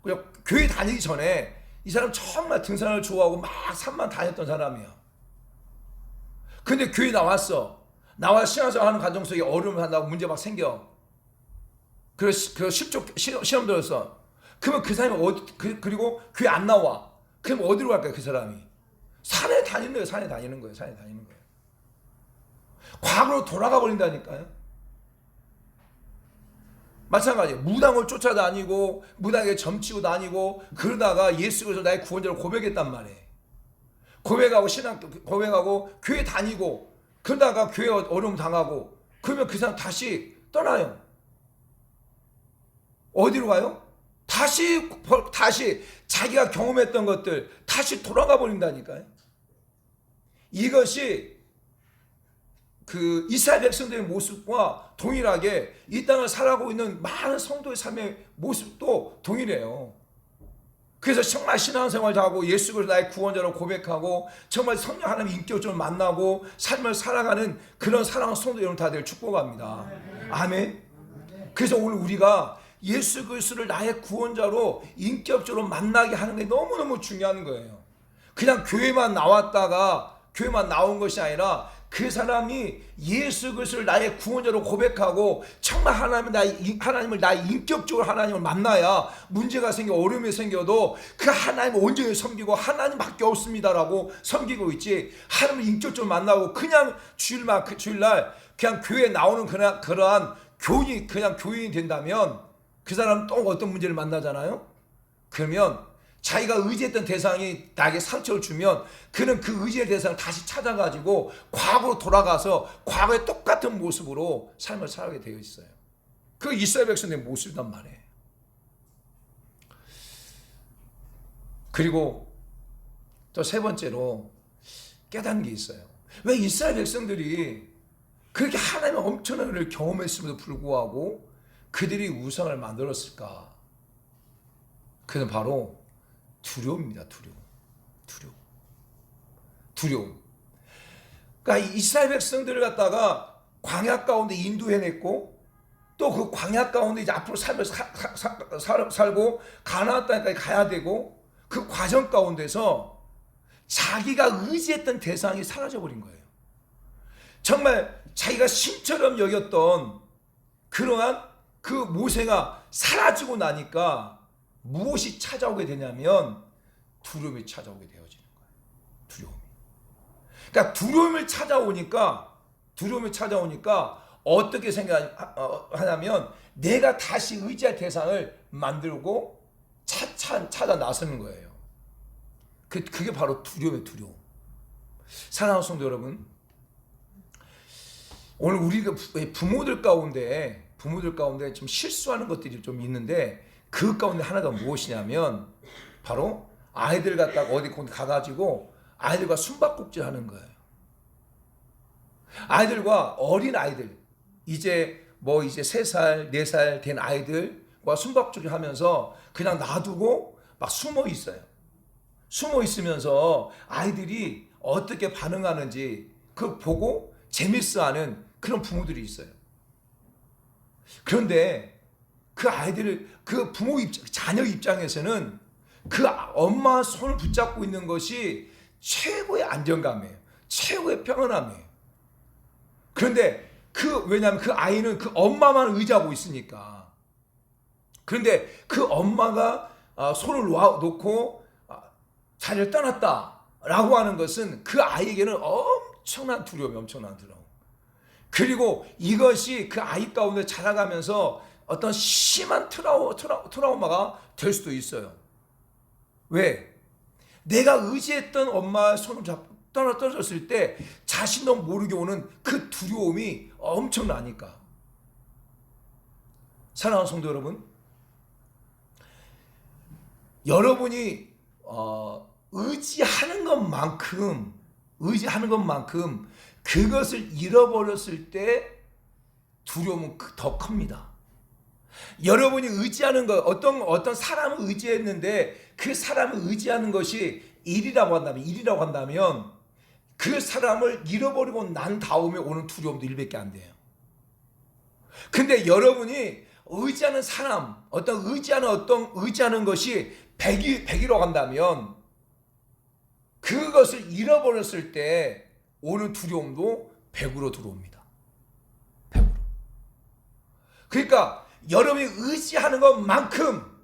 그냥 교회 다니기 전에 이 사람 정말 등산을 좋아하고 막 산만 다녔던 사람이야. 근데 교회 나와 신앙생활 하는 과정 속에 어려움을 한다고 문제 막 생겨. 그래서 시험 들었어. 그러면 그 사람이 그리고 교회 안 나와. 그럼 어디로 갈까요, 그 사람이? 산에 다니는 거예요. 과거로 돌아가 버린다니까요. 마찬가지예요. 무당을 쫓아다니고 무당에게 점치고 다니고 그러다가 예수 그리스도 나의 구원자를 고백했단 말이에요. 고백하고 교회 다니고 그러다가 교회 어려움 당하고 그러면 그 사람 다시 떠나요. 어디로 가요? 다시 자기가 경험했던 것들 다시 돌아가 버린다니까요. 이것이 그 이스라엘 백성들의 모습과 동일하게 이 땅을 살아가고 있는 많은 성도의 삶의 모습도 동일해요. 그래서 정말 신앙생활도 하고 예수 그리스도 나의 구원자로 고백하고 정말 성령 하나님 인격적으로 만나고 삶을 살아가는 그런 사랑하는 성도 여러분 다들 축복합니다. 아멘. 그래서 오늘 우리가 예수 그리스도를 나의 구원자로 인격적으로 만나게 하는 게 너무너무 중요한 거예요. 그냥 교회만 나온 것이 아니라 그 사람이 예수 그리스도를 나의 구원자로 고백하고 정말 하나님을 나의 인격적으로 하나님을 만나야 문제가 생겨 어려움이 생겨도 그 하나님을 온전히 섬기고 하나님밖에 없습니다라고 섬기고 있지, 하나님을 인격적으로 만나고 그냥 주일날 그냥 교회에 나오는 그러한 교인이 그냥 교인이 된다면 그 사람은 또 어떤 문제를 만나잖아요. 그러면 자기가 의지했던 대상이 나에게 상처를 주면 그는 그 의지의 대상을 다시 찾아가지고 과거로 돌아가서 과거의 똑같은 모습으로 삶을 살게 되어 있어요. 그 이스라엘 백성의 모습이란 말이에요. 그리고 또 세 번째로 깨닫는 게 있어요. 왜 이스라엘 백성들이 그렇게 하나님의 엄청난 은혜를 경험했음에도 불구하고 그들이 우상을 만들었을까? 그는 바로 두려움입니다. 두려움. 그러니까 이스라엘 백성들을 갖다가 광야 가운데 인도해냈고 또 그 광야 가운데 이제 앞으로 삶을 살고 가나안 땅까지 가야 되고 그 과정 가운데서 자기가 의지했던 대상이 사라져버린 거예요. 정말 자기가 신처럼 여겼던 그러한 그 모세가 사라지고 나니까 무엇이 찾아오게 되냐면 두려움이 찾아오게 되어지는 거예요. 두려움이. 그러니까 두려움이 찾아오니까 어떻게 생각하냐면 내가 다시 의지할 대상을 만들고 찾아 나서는 거예요. 그게 바로 두려움. 사랑하는 성도 여러분, 오늘 우리가 부모들 가운데 좀 실수하는 것들이 좀 있는데 그 가운데 하나가 무엇이냐면 바로 아이들 갖다가 어디 가가지고 아이들과 숨바꼭질 하는 거예요. 아이들과 어린 아이들, 이제 3살, 4살 된 아이들과 숨바꼭질 하면서 그냥 놔두고 막 숨어 있어요. 숨어 있으면서 아이들이 어떻게 반응하는지 그 보고 재밌어하는 그런 부모들이 있어요. 그런데 그 아이들을 그 자녀 입장에서는 그 엄마 손을 붙잡고 있는 것이 최고의 안정감이에요. 최고의 평안함이에요. 그런데 왜냐하면 그 아이는 그 엄마만 의지하고 있으니까. 그런데 그 엄마가 손을 놓고 자리를 떠났다라고 하는 것은 그 아이에게는 엄청난 두려움. 그리고 이것이 그 아이 가운데 자라가면서 어떤 심한 트라우마가 될 수도 있어요. 왜? 내가 의지했던 엄마의 손을 잡고 떨어졌을 때 자신도 모르게 오는 그 두려움이 엄청나니까. 사랑하는 성도 여러분, 여러분이 의지하는 것만큼 그것을 잃어버렸을 때 두려움은 더 큽니다. 여러분이 의지하는 것, 어떤 사람을 의지했는데 그 사람을 의지하는 것이 일이라고 한다면 그 사람을 잃어버리고 난 다음에 오는 두려움도 1밖에 안 돼요. 근데 여러분이 의지하는 사람, 의지하는 것이 100이라고 한다면 그것을 잃어버렸을 때 오는 두려움도 100으로 들어옵니다. 100으로. 그러니까 여러분이 의지하는 것만큼,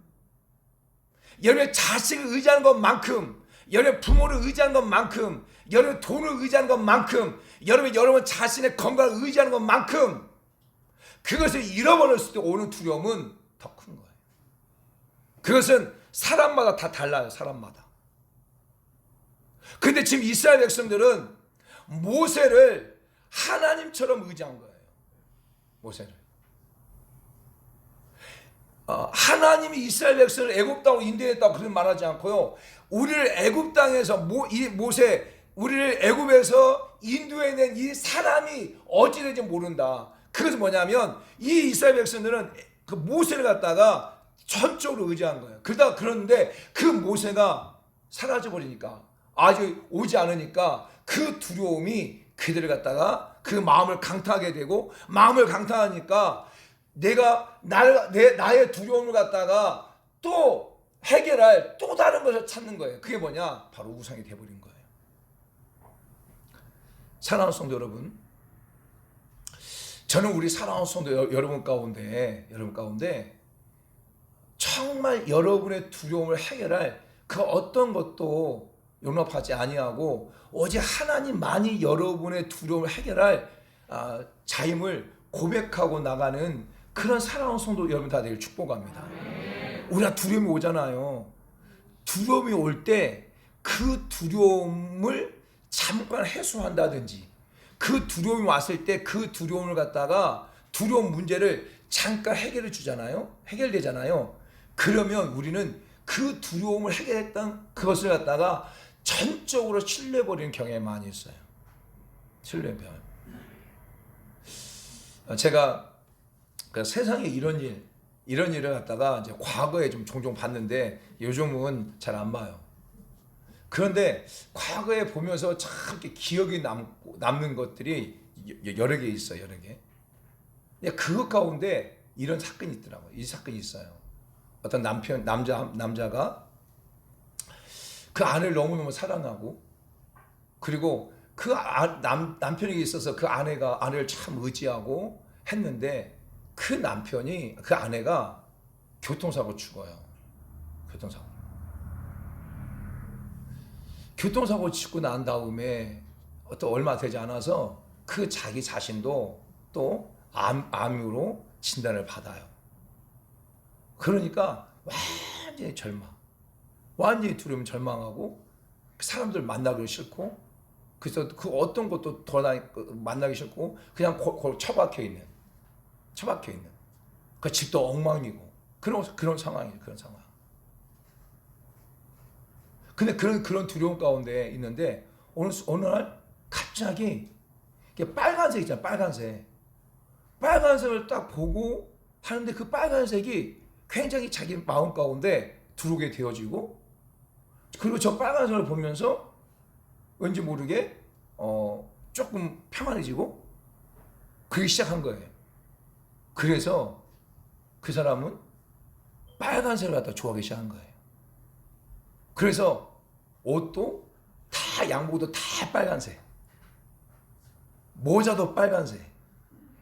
여러분의 자식을 의지하는 것만큼, 여러분의 부모를 의지하는 것만큼, 여러분의 돈을 의지하는 것만큼, 여러분 자신의 건강을 의지하는 것만큼 그것을 잃어버렸을 때 오는 두려움은 더 큰 거예요. 그것은 사람마다 다 달라요. 사람마다. 근데 지금 이스라엘 백성들은 모세를 하나님처럼 의지한 거예요. 모세를. 하나님이 이스라엘 백성을 애굽 땅으로 인도했다고 그런 말하지 않고요. 우리를 애굽 땅에서 우리를 애굽에서 인도해낸 이 사람이 어찌 될지 모른다. 그것은 뭐냐면 이 이스라엘 백성들은 그 모세를 갖다가 전적으로 의지한 거예요. 그런데 그 모세가 사라져 버리니까, 아직 오지 않으니까 그 두려움이 그들을 갖다가 그 마음을 강타하게 되고, 마음을 강타하니까 나의 두려움을 갖다가 또 해결할 또 다른 것을 찾는 거예요. 그게 뭐냐? 바로 우상이 돼버린 거예요. 사랑하는 성도 여러분, 저는 우리 사랑하는 성도 여러분 가운데 정말 여러분의 두려움을 해결할 그 어떤 것도 용납하지 아니하고 오직 하나님만이 여러분의 두려움을 해결할 자임을 고백하고 나가는 그런 사랑하는 성도 여러분 다 되길 축복합니다. 우리가 두려움이 오잖아요. 두려움이 올 때 그 두려움을 잠깐 해소한다든지, 그 두려움이 왔을 때 그 두려움을 갖다가 두려움 문제를 잠깐 해결해 주잖아요. 해결되잖아요. 그러면 우리는 그 두려움을 해결했던 그것을 갖다가 전적으로 신뢰해버리는 경향이 많이 있어요. 신뢰해버려. 제가 그 세상에 이런 일을 갖다가 이제 과거에 좀 종종 봤는데 요즘은 잘 안 봐요. 그런데 과거에 보면서 참 이렇게 기억이 남는 것들이 여러 개 있어요. 여러 개. 근데 그것 가운데 이런 사건이 있더라고요. 이 사건이 있어요. 어떤 남자가 그 아내를 너무너무 사랑하고, 그리고 그 남편에게 있어서 그 아내를 참 의지하고 했는데, 그 아내가 교통사고 죽어요. 교통사고 치고 난 다음에 또 얼마 되지 않아서 그 자기 자신도 또 암으로 진단을 받아요. 그러니까 완전히 두려움, 절망하고 사람들 만나기 싫고, 그래서 그 어떤 것도 만나기 싫고 그냥 처박혀 있는 그 집도 엉망이고 그런 상황이에요. 그런 상황. 근데 그런 두려움 가운데 있는데 어느 날 갑자기 빨간색 있잖아. 빨간색을 딱 보고 하는데 그 빨간색이 굉장히 자기 마음 가운데 들어오게 되어지고, 그리고 저 빨간색을 보면서 왠지 모르게 조금 평안해지고 그러기 시작한 거예요. 그래서 그 사람은 빨간색을 갖다 좋아하기 시작한 거예요. 그래서 옷도 다, 양복도 다 빨간색, 모자도 빨간색,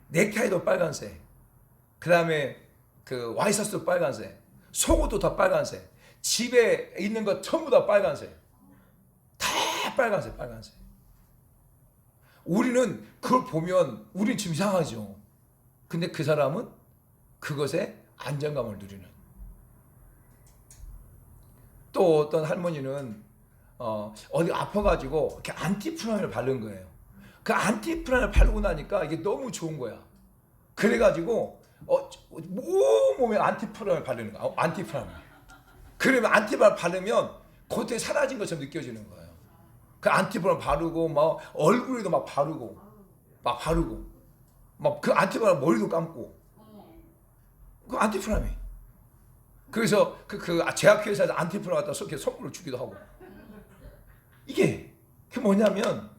넥타이도 빨간색, 그 다음에 그 와이셔츠도 빨간색, 속옷도 다 빨간색, 집에 있는 것 전부 다 빨간색, 다 빨간색. 우리는 그걸 보면 우리는 좀 이상하죠. 근데 그 사람은 그것에 안정감을 누리는. 또 어떤 할머니는 어디 아파가지고 이렇게 안티프라를 바른 거예요. 그 안티프라를 바르고 나니까 이게 너무 좋은 거야. 그래가지고 몸에 안티프라를 바르는 거야. 안티프라. 그러면 안티프라 바르면 고통이 사라진 것처럼 느껴지는 거예요. 그 안티프라 바르고 막 얼굴에도 막 바르고 막 그 안티프라 머리도 감고 그 안티프라미. 그래서 그 제약회사에서 안티프라 갖다 선물을 주기도 하고. 이게 뭐냐면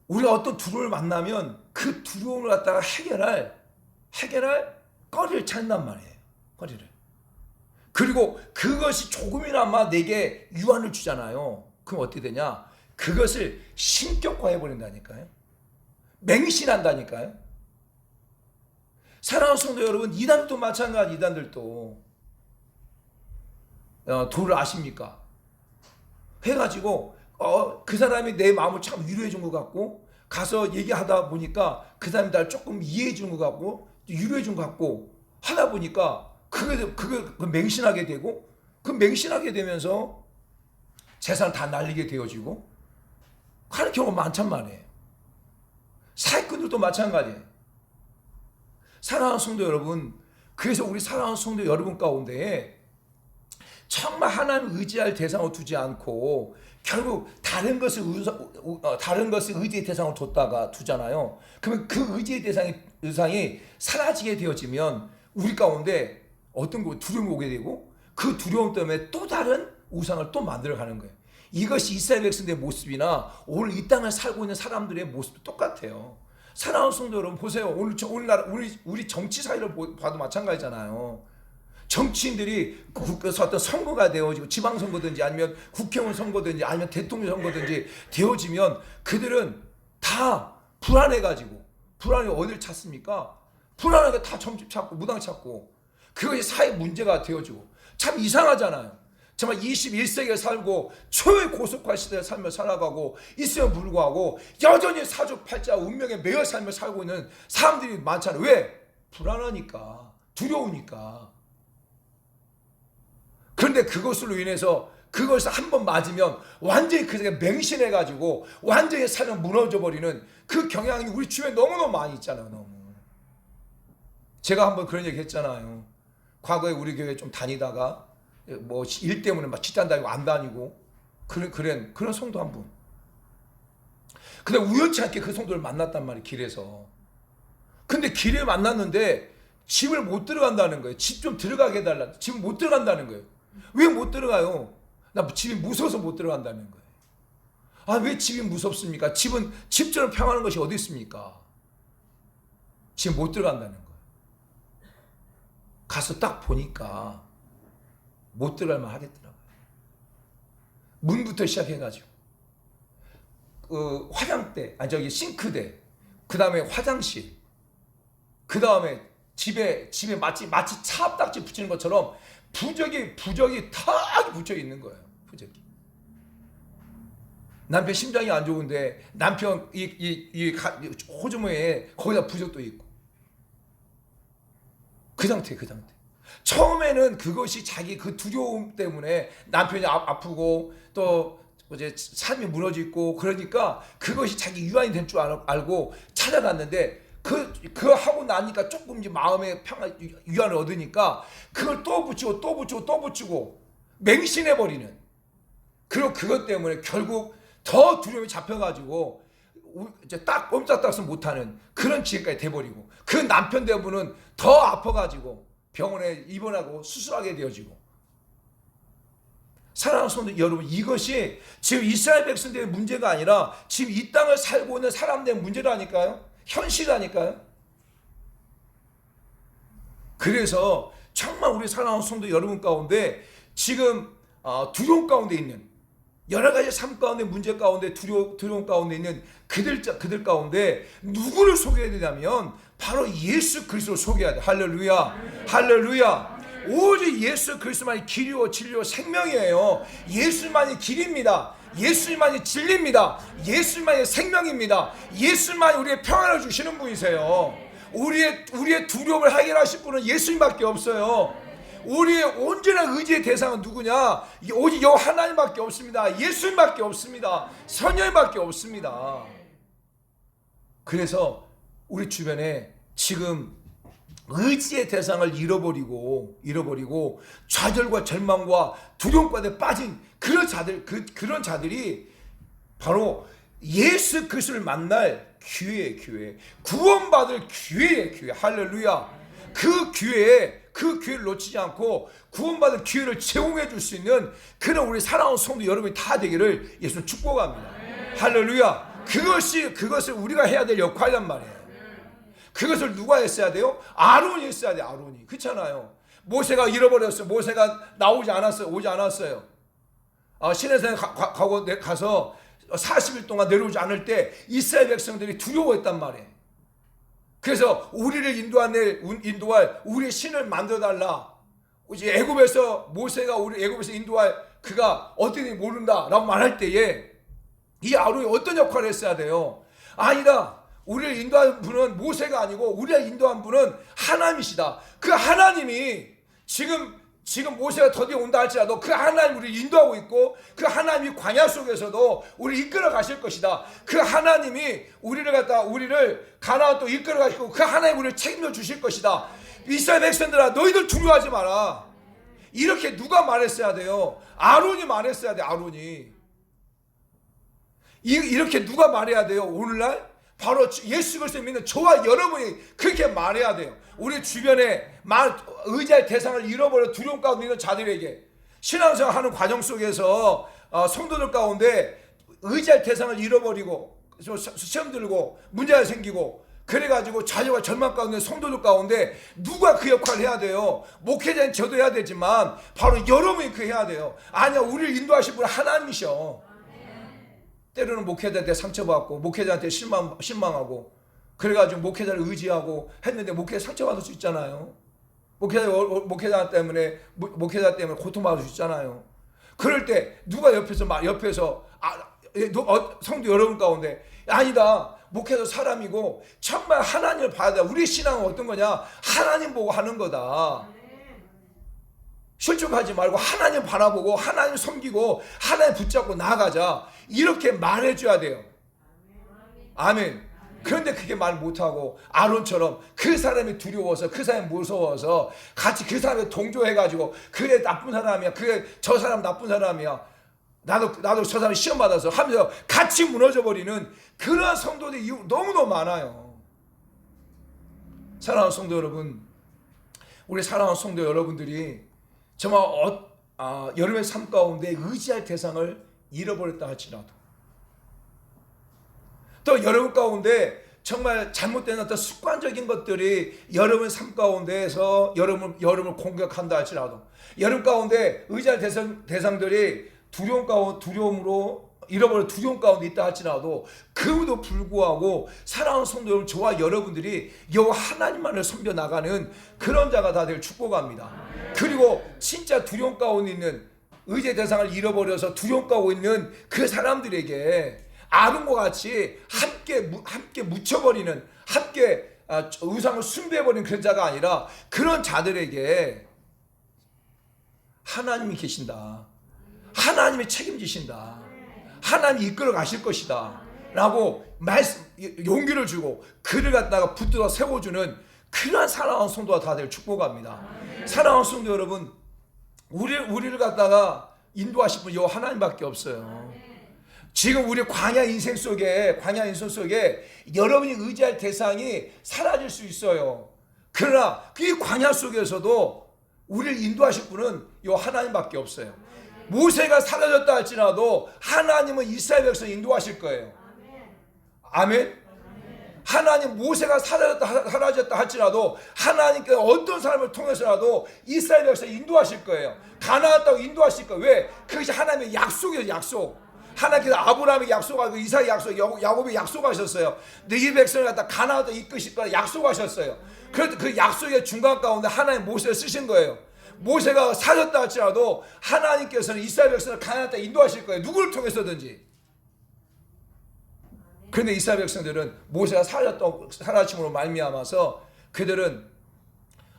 우리가 어떤 두려움을 만나면 그 두려움을 갖다가 해결할 거리를 찾는단 말이에요. 거리를. 그리고 그것이 조금이나마 내게 유한을 주잖아요. 그럼 어떻게 되냐? 그것을 신격화해 버린다니까요. 맹신한다니까요. 사랑하는 성도 여러분, 이단도 마찬가지. 이단들도 도를 아십니까? 해가지고 그 사람이 내 마음을 참 위로해 준 것 같고, 가서 얘기하다 보니까 그 사람이 날 조금 이해해 준 것 같고 위로해 준 것 같고 하다 보니까 그게 맹신하게 되고, 그 맹신하게 되면서 재산 다 날리게 되어지고 하는 경우가 많단 말이에요. 사기꾼들도 마찬가지예요. 사랑하는 성도 여러분, 그래서 우리 사랑하는 성도 여러분 가운데 정말 하나님 의지할 대상을 두지 않고 결국 다른 것을 의지의 대상으로 두잖아요. 그러면 그 의지의 대상이 사라지게 되어지면 우리 가운데 어떤 거 두려움이 오게 되고, 그 두려움 때문에 또 다른 우상을 또 만들어가는 거예요. 이것이 이스라엘 백성들의 모습이나 오늘 이 땅을 살고 있는 사람들의 모습도 똑같아요. 사랑하는 성도 여러분, 보세요. 오늘날 우리 정치 사회를 봐도 마찬가지잖아요. 정치인들이 국가에서 어떤 선거가 되어지고 지방선거든지 아니면 국회의원 선거든지 아니면 대통령 선거든지 되어지면 그들은 다 불안해가지고 불안해 어딜 찾습니까? 불안하게 다 점집 찾고 무당 찾고 그것이 사회 문제가 되어지고 참 이상하잖아요. 정말 21세기에 살고 초의 고속화 시대에 살며 살아가고 있음에 불구하고 여전히 사주팔자 운명에 매여 살며 살고 있는 사람들이 많잖아요. 왜? 불안하니까 두려우니까. 그런데 그것으로 인해서 그것을 한번 맞으면 완전히 그게 맹신해가지고 완전히 삶이 무너져버리는 그 경향이 우리 주변에 너무너무 많이 있잖아요. 너무. 제가 한번 그런 얘기 했잖아요. 과거에 우리 교회 좀 다니다가 뭐 일 때문에 막 집단 다니고 안 다니고 그런 성도 한 분. 근데 우연치 않게 그 성도를 만났단 말이에요. 길에서. 근데 길에 만났는데 집을 못 들어간다는 거예요. 집 좀 들어가게 해달라. 집을 못 들어간다는 거예요. 왜 못 들어가요? 나 집이 무서워서 못 들어간다는 거예요. 아, 왜 집이 무섭습니까? 집은 집처럼 평안한 것이 어디 있습니까? 집 못 들어간다는 거예요. 가서 딱 보니까 못 들어갈 만 하겠더라고요. 문부터 시작해가지고 화장대, 싱크대, 그 다음에 화장실, 그 다음에 집에 마치 차압딱지 붙이는 것처럼 부적이 탁 붙여 있는 거예요. 부적이. 남편 심장이 안 좋은데 남편 호주머니에 거기다 부적도 있고 그 상태. 처음에는 그것이 자기 그 두려움 때문에 남편이 아프고 또 이제 삶이 무너지고 그러니까 그것이 자기 유한이 된 줄 알고 찾아갔는데 그거 하고 나니까 조금 이제 마음의 평안 유한을 얻으니까 그걸 또 붙이고 맹신해 버리는. 그리고 그것 때문에 결국 더 두려움이 잡혀가지고 이제 딱 꼼짝달싹 못하는 그런 지혜까지 돼버리고 그 남편 대부분은 더 아파가지고 병원에 입원하고 수술하게 되어지고. 사랑하는 성도 여러분, 이것이 지금 이스라엘 백성들의 문제가 아니라 지금 이 땅을 살고 있는 사람들의 문제라니까요. 현실이라니까요. 그래서 정말 우리 사랑하는 성도 여러분 가운데 지금 두려움 가운데 있는 여러 가지 삶 가운데 문제 가운데 두려움 가운데 있는 그들 가운데 누구를 소개해야 되냐면 바로 예수 그리스도를 소개해야 돼. 할렐루야. 할렐루야. 오직 예수 그리스도만이 길이요 진리요 생명이에요. 예수만이 길입니다. 예수만이 진리입니다. 예수만이 생명입니다. 예수만이 우리의 평안을 주시는 분이세요. 우리의 두려움을 해결하실 분은 예수님밖에 없어요. 우리의 온전한 의지의 대상은 누구냐? 오직 여 하나님밖에 없습니다. 예수님밖에 없습니다. 성령님밖에 없습니다. 그래서 우리 주변에 지금 의지의 대상을 잃어버리고 좌절과 절망과 두려움 가운데 빠진 그런 자들이 바로 예수 그리스도를 만날 기회, 구원받을 기회. 할렐루야. 그 기회를 놓치지 않고 구원받을 기회를 제공해 줄 수 있는 그런 우리 사랑하는 성도 여러분이 다 되기를 예수님 축복합니다. 할렐루야. 그것을 우리가 해야 될 역할이란 말이에요. 그것을 누가 했어야 돼요? 아론이 했어야 돼요. 아론이. 그렇잖아요. 모세가 잃어버렸어요. 모세가 오지 않았어요. 시내산에 가서 40일 동안 내려오지 않을 때 이스라엘 백성들이 두려워했단 말이에요. 그래서 우리를 인도할 우리의 신을 만들어달라. 이제 애굽에서 모세가 우리 애굽에서 인도할 그가 어떻게 모른다라고 말할 때에 이 아론이 어떤 역할을 했어야 돼요? 아니다. 우리를 인도한 분은 모세가 아니고 우리를 인도한 분은 하나님이시다. 그 하나님이 지금 모세가 더디어 온다 할지라도 그 하나님 우리를 인도하고 있고 그 하나님이 광야 속에서도 우리를 이끌어 가실 것이다. 그 하나님이 우리를 가나안 또 이끌어 가시고 그 하나님 우리를 책임져 주실 것이다. 이스라엘 백성들아 너희들 두려워하지 마라. 이렇게 누가 말했어야 돼요? 아론이 말했어야 돼. 아론이. 이렇게 누가 말해야 돼요? 오늘날 바로 예수 그리스도 믿는 저와 여러분이 그렇게 말해야 돼요. 우리 주변에 의지할 대상을 잃어버려 두려움 가운데 있는 자들에게 신앙생활 하는 과정 속에서 성도들 가운데 의지할 대상을 잃어버리고 시험 들고 문제가 생기고 그래가지고 좌절과 절망 가운데 성도들 가운데 누가 그 역할을 해야 돼요? 목회자는 저도 해야 되지만 바로 여러분이 그 해야 돼요. 아니야, 우리를 인도하실 분은 하나님이셔. 때로는 목회자한테 상처받고 목회자한테 실망하고 그래가지고 목회자를 의지하고 했는데 목회자 상처받을 수 있잖아요. 목회자 때문에 고통받을 수 있잖아요. 그럴 때 누가 옆에서 성도 여러분 가운데 아니다, 목회자 사람이고 정말 하나님을 봐야 돼. 우리 신앙은 어떤 거냐? 하나님 보고 하는 거다. 실족하지 말고 하나님 바라보고 하나님 섬기고 하나님 붙잡고 나아가자, 이렇게 말해줘야 돼요. 아멘. 그런데 그게 말 못하고 아론처럼 그 사람이 두려워서 그 사람이 무서워서 같이 그 사람에 동조해가지고 그래 나쁜 사람이야, 그래 저 사람 나쁜 사람이야, 나도 저 사람 시험 받아서 하면서 같이 무너져버리는 그런 성도들이 너무너무 많아요. 사랑하는 성도 여러분, 우리 사랑하는 성도 여러분들이 정말 여러분의 삶 가운데 의지할 대상을 잃어버렸다 할지라도, 또 여러분 가운데 정말 잘못된 어떤 습관적인 것들이 여러분 삶 가운데에서 여러분을 공격한다 할지라도, 여러분 가운데 의지할 대상들이 두려움으로 잃어버린 두려움 가운데 있다 할지라도, 그에도 불구하고 사랑하는 성도 여러분, 저와 여러분들이 여호와 하나님만을 섬겨 나가는 그런 자가 다 될 축복합니다. 그리고 진짜 두려움 가운데 있는 의지의 대상을 잃어버려서 두려움 가운데 있는 그 사람들에게 아론과 같이 함께 묻혀버리는, 함께 우상을 숭배해버리는 그런 자가 아니라 그런 자들에게 하나님이 계신다, 하나님이 책임지신다, 하나님이 이끌어 가실 것이다 라고 용기를 주고 그를 갖다가 붙들어 세워주는 그러한 사랑하는 성도가 다 될 축복합니다. 사랑하는 성도 여러분, 우리를 갖다가 인도하실 분 여호와 하나님밖에 없어요. 지금 우리 광야 인생 속에 여러분이 의지할 대상이 사라질 수 있어요. 그러나 그 광야 속에서도 우리를 인도하실 분은 여호와 하나님밖에 없어요. 모세가 사라졌다 할지라도 하나님은 이스라엘 백성을 인도하실 거예요. 아멘. 하나님, 모세가 사라졌다 할지라도 하나님께서 어떤 사람을 통해서라도 이스라엘 백성을 인도하실 거예요. 가나안 땅 인도하실 거예요. 왜? 그것이 하나님의 약속이에요. 약속. 하나님께서 아브라함에게 약속하고 이삭에게 약속, 야곱에게 약속하셨어요. 너희 백성을 갖다 가나안 땅 이끄실 거라 약속하셨어요. 그래서 그 약속의 중간 가운데 하나님 모세를 쓰신 거예요. 모세가 사라졌다 할지라도 하나님께서는 이스라엘 백성을 가나안 땅에 인도하실 거예요. 누구를 통해서든지. 그런데 이스라엘 백성들은 모세가 사라짐으로 말미암아서 그들은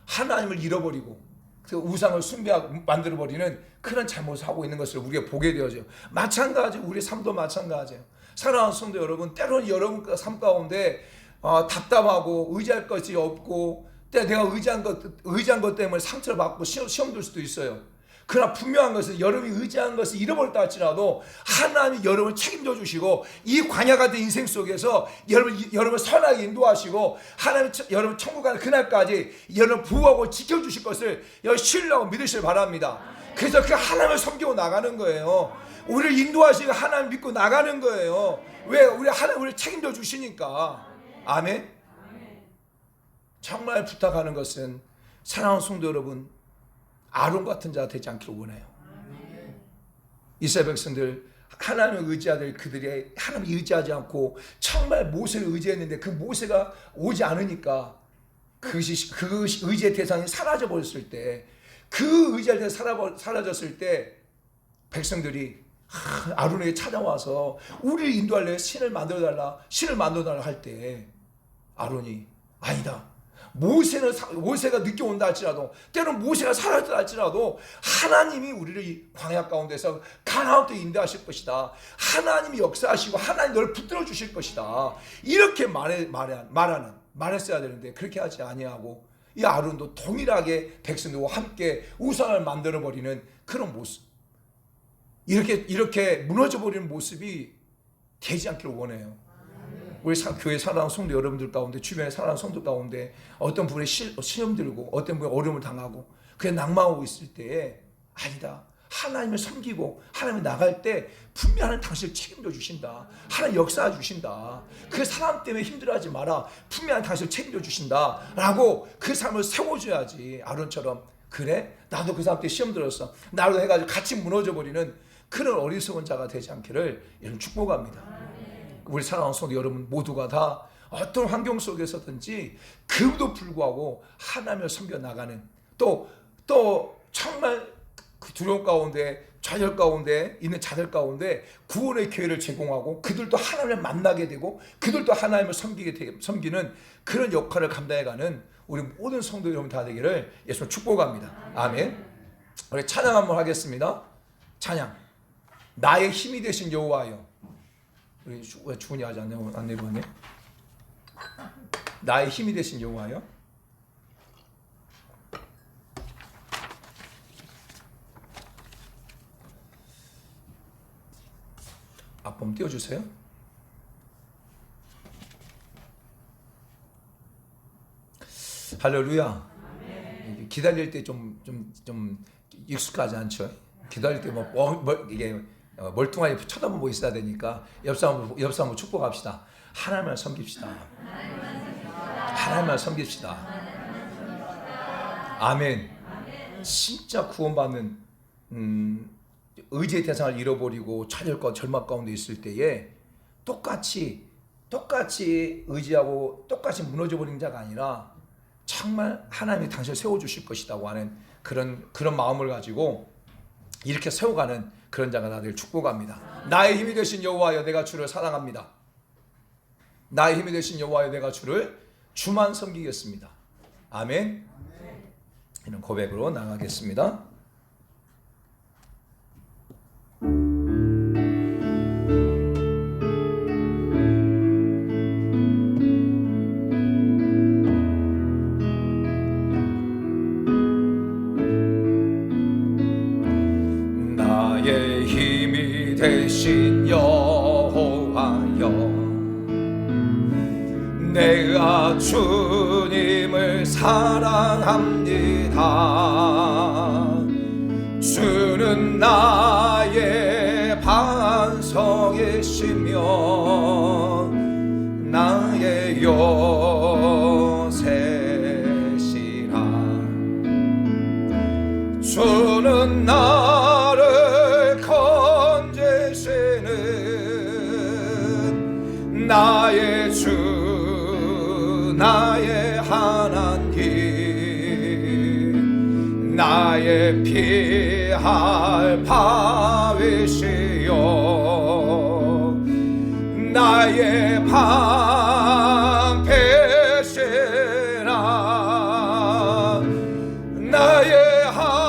하나님을 잃어버리고 그 우상을 숭배하고 만들어버리는 그런 잘못을 하고 있는 것을 우리가 보게 되어져요. 마찬가지, 우리 삶도 마찬가지예요. 사랑하는 성도 여러분, 때로는 여러분 삶 가운데 답답하고 의지할 것이 없고 내가 의지한 것 때문에 상처를 받고 시험 들 수도 있어요. 그러나 분명한 것은 여러분이 의지한 것을 잃어버렸다 할지라도 하나님이 여러분을 책임져 주시고 이 광야 같은 인생 속에서 여러분을 선하게 인도하시고 하나님 여러분 천국 가는 그날까지 여러분을 보호하고 지켜주실 것을 신뢰하고 믿으시길 바랍니다. 그래서 그 하나님을 섬기고 나가는 거예요. 우리를 인도하시고 하나님 믿고 나가는 거예요. 왜? 우리를 책임져 주시니까. 아멘. 정말 부탁하는 것은 사랑하는 성도 여러분, 아론 같은 자가 되지 않기를 원해요. 이스라엘 백성들, 하나님을 의지하들 그들이 하나님을 의지하지 않고 정말 모세를 의지했는데 그 모세가 오지 않으니까 그 의지의 대상이 사라져 버렸을 때, 그 의지할 때 사라졌을 때 백성들이 아론에게 찾아와서 우리를 인도하려 신을 만들어달라 할 때 아론이 아니다. 모세가 늦게 온다 할지라도, 때로는 모세가 사라졌다 할지라도 하나님이 우리를 광야 가운데서 가나안 땅에 인도하실 것이다. 하나님이 역사하시고 하나님 너를 붙들어 주실 것이다. 이렇게 말했어야 되는데 그렇게 하지 아니하고 이 아론도 동일하게 백성들과 함께 우상을 만들어 버리는 그런 모습, 이렇게 무너져 버리는 모습이 되지 않기를 원해요. 우리 교회 사랑하는 성도 여러분들 가운데, 주변에 사랑하는 성도 가운데 어떤 분이 시험 들고 어떤 분이 어려움을 당하고 그게 낙망하고 있을 때에 아니다, 하나님을 섬기고 하나님을 나갈 때 분명히 하나님 당신을 책임져 주신다. 하나님 역사해 주신다. 그 사람 때문에 힘들어하지 마라. 분명히 당신을 책임져 주신다 라고 그 사람을 세워줘야지. 아론처럼 그래? 나도 그 사람 때 시험 들었어. 나로 해가지고 같이 무너져 버리는 그런 어리석은 자가 되지 않기를 여러분 축복합니다. 우리 사랑하는 성도 여러분 모두가 다 어떤 환경 속에서든지 그도 불구하고 하나님을 섬겨 나가는 또 정말 그 두려움 가운데 좌절 가운데 있는 자들 가운데 구원의 기회를 제공하고 그들도 하나님을 만나게 되고 그들도 하나님을 섬기는 그런 역할을 감당해가는 우리 모든 성도 여러분 다 되기를 예수님 축복합니다. 아멘. 우리 찬양 한번 하겠습니다. 찬양. 나의 힘이 되신 여호와여. 우리 왜 주은이 아직 안 내려왔네? 나의 힘이 되신 여호와여. 앞범 띄워주세요. 할렐루야. 기다릴 때 좀 익숙하지 않죠? 기다릴 때 이게 멀뚱하게 쳐다보고 있어야 되니까 옆 사람 축복합시다. 하나님을 섬깁시다. 하나님을 섬깁시다. 아멘. 진짜 구원받는 의지의 대상을 잃어버리고 좌절과 절망 가운데 있을 때에 똑같이 의지하고 똑같이 무너져버린 자가 아니라 정말 하나님이 당신을 세워주실 것이라고 하는 그런 마음을 가지고 이렇게 세워가는 그런 자가 나를 축복합니다. 나의 힘이 되신 여호와여 내가 주를 사랑합니다. 나의 힘이 되신 여호와여 내가 주만 섬기겠습니다. 아멘. 이런 고백으로 나가겠습니다. 나의 힘이 되신 여호와여 내가 주님을 사랑합니다. 주는 나의 반석이시며 나의 요새시라. 주는 나를 건지시는 나의 주 나의 하나님 나의 피할 바위시여 나의 방패시라 나의 하나님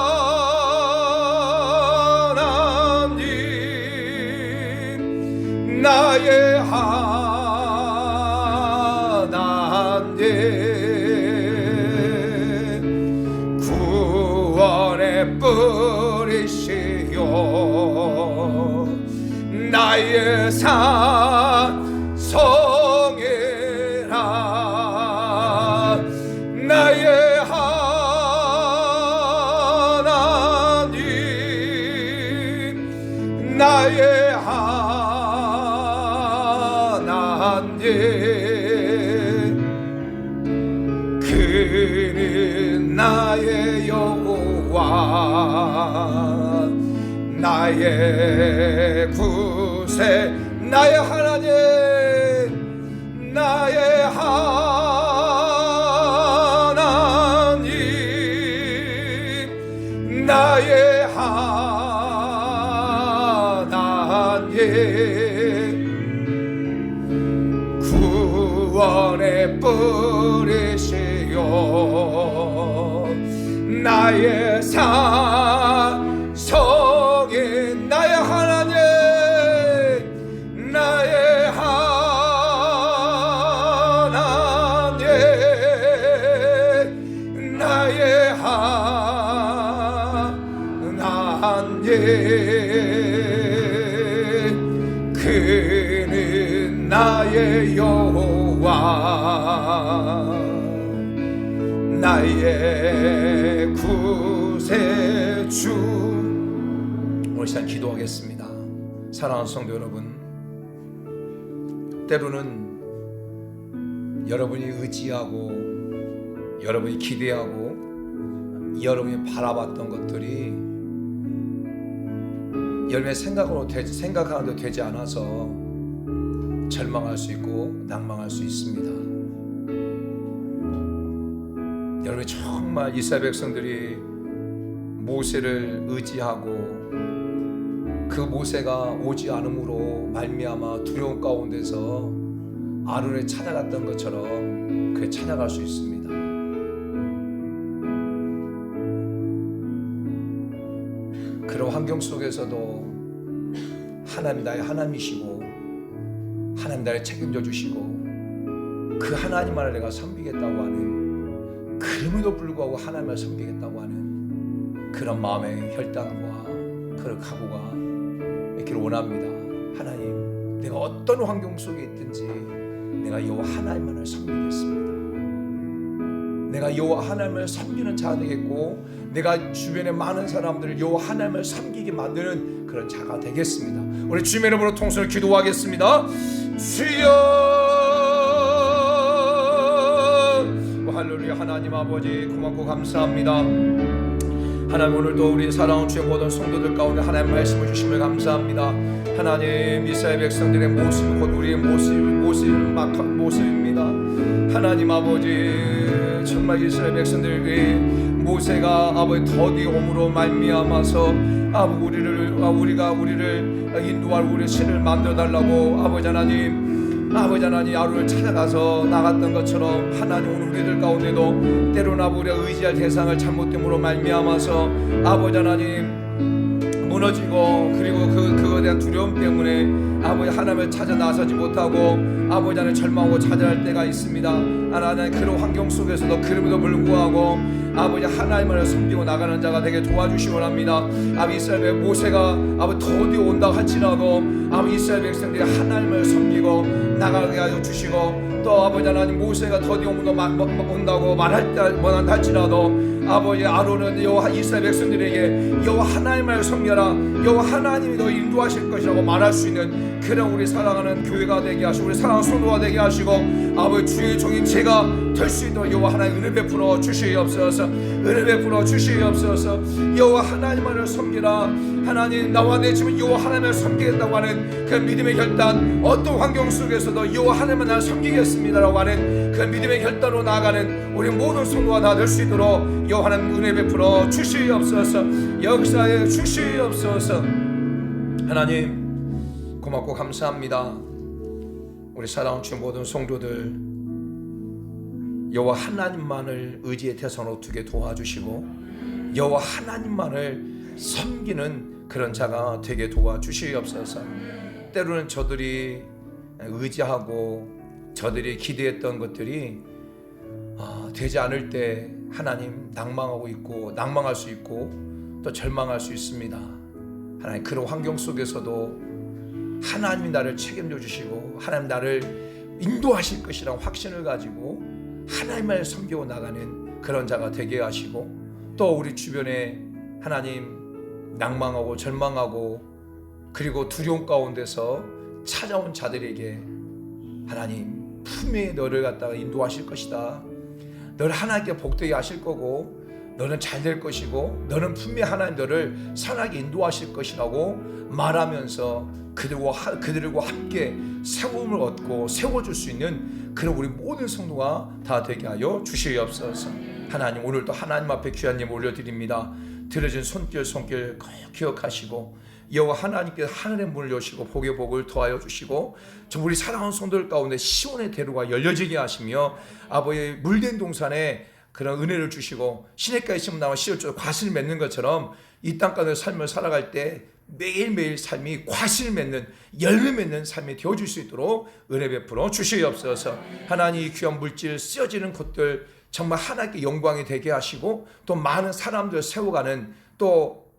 나의 구원의 뿌리시여 나의 산성이라 나의 하나님 나의 하나님 그는 나의 여호와 나의 구세 나의 하나님 나의 하나님 나의 하나님 구원의 뿌리시여 나의 산성이 나의 하나님 나의 하나님 나의 하나님 그는 나의 여호와 나의 구세주 오늘 시간 기도하겠습니다. 사랑하는 성도 여러분, 때로는 여러분이 의지하고 여러분이 기대하고 여러분이 바라봤던 것들이 여러분의 생각하는데 되지 않아서 절망할 수 있고 낭망할 수 있습니다. 여러분이 정말 이스라엘 백성들이 모세를 의지하고 그 모세가 오지 않음으로 말미암아 두려움 가운데서 아론을 찾아갔던 것처럼 그래 찾아갈 수 있습니다. 그런 환경 속에서도 하나님 나의 하나님이시고 하나님 나를 책임져 주시고 그 하나님만을 내가 섬기겠다고 하는, 그럼에도 불구하고 하나님을 섬기겠다고 하는 그런 마음의 혈당과 그런 각오가 있기를 원합니다. 하나님, 내가 어떤 환경 속에 있든지 내가 여호와 하나님만을 섬기겠습니다. 내가 여호와 하나님을 섬기는 자가 되겠고 내가 주변에 많은 사람들을 여호와 하나님을 섬기게 만드는 그런 자가 되겠습니다. 우리 주님의 이름으로 통성을 기도하겠습니다. 주여, 할렐루야. 하나님 아버지 고맙고 감사합니다. 하나님, 오늘도 우리 사랑하는 주의 모든 성도들 가운데 하나님 말씀을 주심을 감사합니다. 하나님, 이스라엘 백성들의 모습이 곧 우리의 모습입니다. 하나님 아버지, 정말 이스라엘 백성들에게 모세가 아버지 더디 오므로 말미암아서 우리를 인도할 우리 신을 만들어 달라고 아버지 하나님 아론을 찾아가서 나갔던 것처럼, 하나님 오늘 우리들 가운데도 때로는 우리가 의지할 대상을 잘못됨으로 말미암아서 아버지 하나님 무너지고, 그리고 그거에 대한 두려움 때문에 아버지 하나님을 찾아 나서지 못하고 아버지 하나님 절망하고 좌절할 때가 있습니다. 하나님, 그런 환경 속에서도 그럼에도 불구하고 아버지 하나님을 섬기고 나가는 자가 되게 도와주시기 원합니다. 아버지 이스라엘 모세가 아버지 더디 온다 할지라도 아버지 이스라엘 백성들이 하나님을 섬기고 나가게 하여 주시고, 또 아버지 하나님 모세가 더디 온다고 말할 때 원한다 할지라도 아버지 아론은 여호와 이스라엘 백성들에게 여호와 하나님을 섬겨라, 여호와 하나님이 너 인도하실 것이라고 말할 수 있는 그런 우리 사랑하는 교회가 되게 하시고 우리 사랑하는 성도가 되게 하시고 아버지 주의 종인 제가 될 수 있도록 여호와 하나님 은혜 베풀어 주시옵소서. 은혜 베풀어 주시옵소서. 여호와 하나님만을 섬기라. 하나님, 나와 내 집은 여호와 하나님을 섬기겠다고 하는 그 믿음의 결단, 어떤 환경 속에서도 여호와 하나님만 나를 섬기겠습니다라고 하는 그 믿음의 결단으로 나아가는 우리 모든 성도가 다 될 수 있도록 여호와 하나님 은혜 베풀어 주시옵소서. 역사에 주시옵소서. 하나님 고맙고 감사합니다. 우리 사랑하는 주의 모든 성도들 여호와 하나님만을 의지의 대상으로 두게 도와주시고 여호와 하나님만을 섬기는 그런 자가 되게 도와주시옵소서. 때로는 저들이 의지하고 저들이 기대했던 것들이 되지 않을 때 하나님 낭망하고 있고 낭망할 수 있고 또 절망할 수 있습니다. 하나님, 그런 환경 속에서도 하나님이 나를 책임져 주시고 하나님 나를 인도하실 것이라는 확신을 가지고 하나님을 섬기고 나가는 그런 자가 되게 하시고, 또 우리 주변에 하나님 낭망하고 절망하고 그리고 두려움 가운데서 찾아온 자들에게 하나님 품에 너를 갖다가 인도하실 것이다, 너를 하나님께 복되게 하실 거고 너는 잘 될 것이고 너는 분명히 하나님 너를 선하게 인도하실 것이라고 말하면서 그들과 함께 세움을 얻고 세워줄 수 있는 그런 우리 모든 성도가 다 되게 하여 주시옵소서. 하나님, 오늘도 하나님 앞에 귀한 예물 올려드립니다. 들어진 손길 꼭 기억하시고 여호와 하나님께서 하늘의 문을 여시고 복의 복을 더하여 주시고 우리 사랑하는 성도들 가운데 시온의 대로가 열려지게 하시며 아버지 물된 동산에 그런 은혜를 주시고 시냇가에 심은 나무 씨를 과실을 맺는 것처럼 이 땅가운데 삶을 살아갈 때 매일매일 삶이 과실 맺는 열매 맺는 삶이 되어줄 수 있도록 은혜 베풀어 주시옵소서. 하나님, 이 귀한 물질 쓰여지는 곳들 정말 하나님께 영광이 되게 하시고 또 많은 사람들을 세워가는 또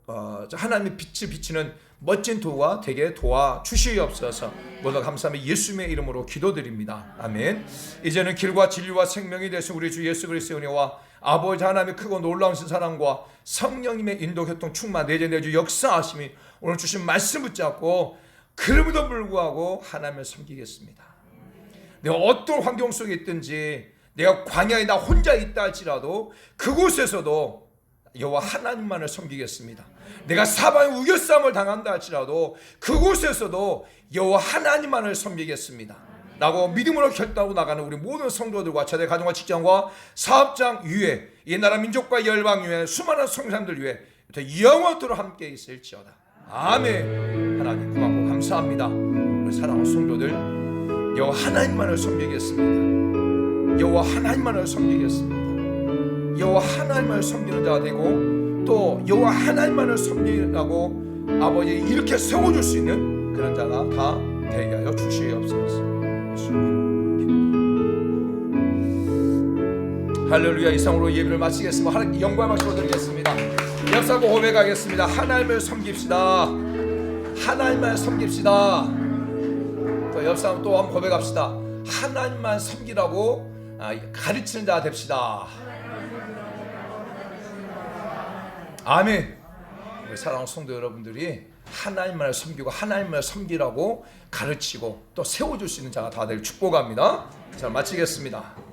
하나님의 빛을 비치는 멋진 도가 되게 도와주시옵소서. 모두 감사하며 예수님의 이름으로 기도드립니다. 아멘. 이제는 길과 진리와 생명이 되신 우리 주 예수 그리스도의 은혜와 아버지 하나님의 크고 놀라운 사랑과 성령님의 인도 교통 충만 내재 내주 역사하심이 오늘 주신 말씀 붙잡고 그럼에도 불구하고 하나님을 섬기겠습니다. 내가 어떤 환경 속에 있든지 내가 광야에 나 혼자 있다 할지라도 그곳에서도 여호와 하나님만을 섬기겠습니다. 내가 사방에 우겨싸움을 당한다 할지라도 그곳에서도 여호와 하나님만을 섬기겠습니다 라고 믿음으로 결단하고 나가는 우리 모든 성도들과 저의 가정과 직장과 사업장 위에 이 나라 민족과 열방 위에 수많은 성도들 위해 영원토록 함께 있을지어다. 아멘. 하나님 고맙고 감사합니다. 우리 사랑하는 성도들 여호와 하나님만을 섬기겠습니다. 여호와 하나님만을 섬기겠습니다. 여호와 하나님만을 섬기는 자가 되고 또 여호와 하나님만을 섬기라고 아버지 이렇게 세워줄 수 있는 그런 자가 다 되게 하여 주시옵소서. 할렐루야. 이상으로 예배를 마치겠습니다. 하나님 영광 박수 드리겠습니다. 역사고 고백하겠습니다. 하나님을 섬깁시다. 하나님만 섬깁시다. 또 옆 사람 또 한번 고백합시다. 하나님만 섬기라고 가르치는 자 됩시다. 아멘. 우리 사랑하는 성도 여러분들이 하나님만을 섬기고 하나님만을 섬기라고 가르치고 또 세워줄 수 있는 자가 다 될 축복합니다. 자, 마치겠습니다.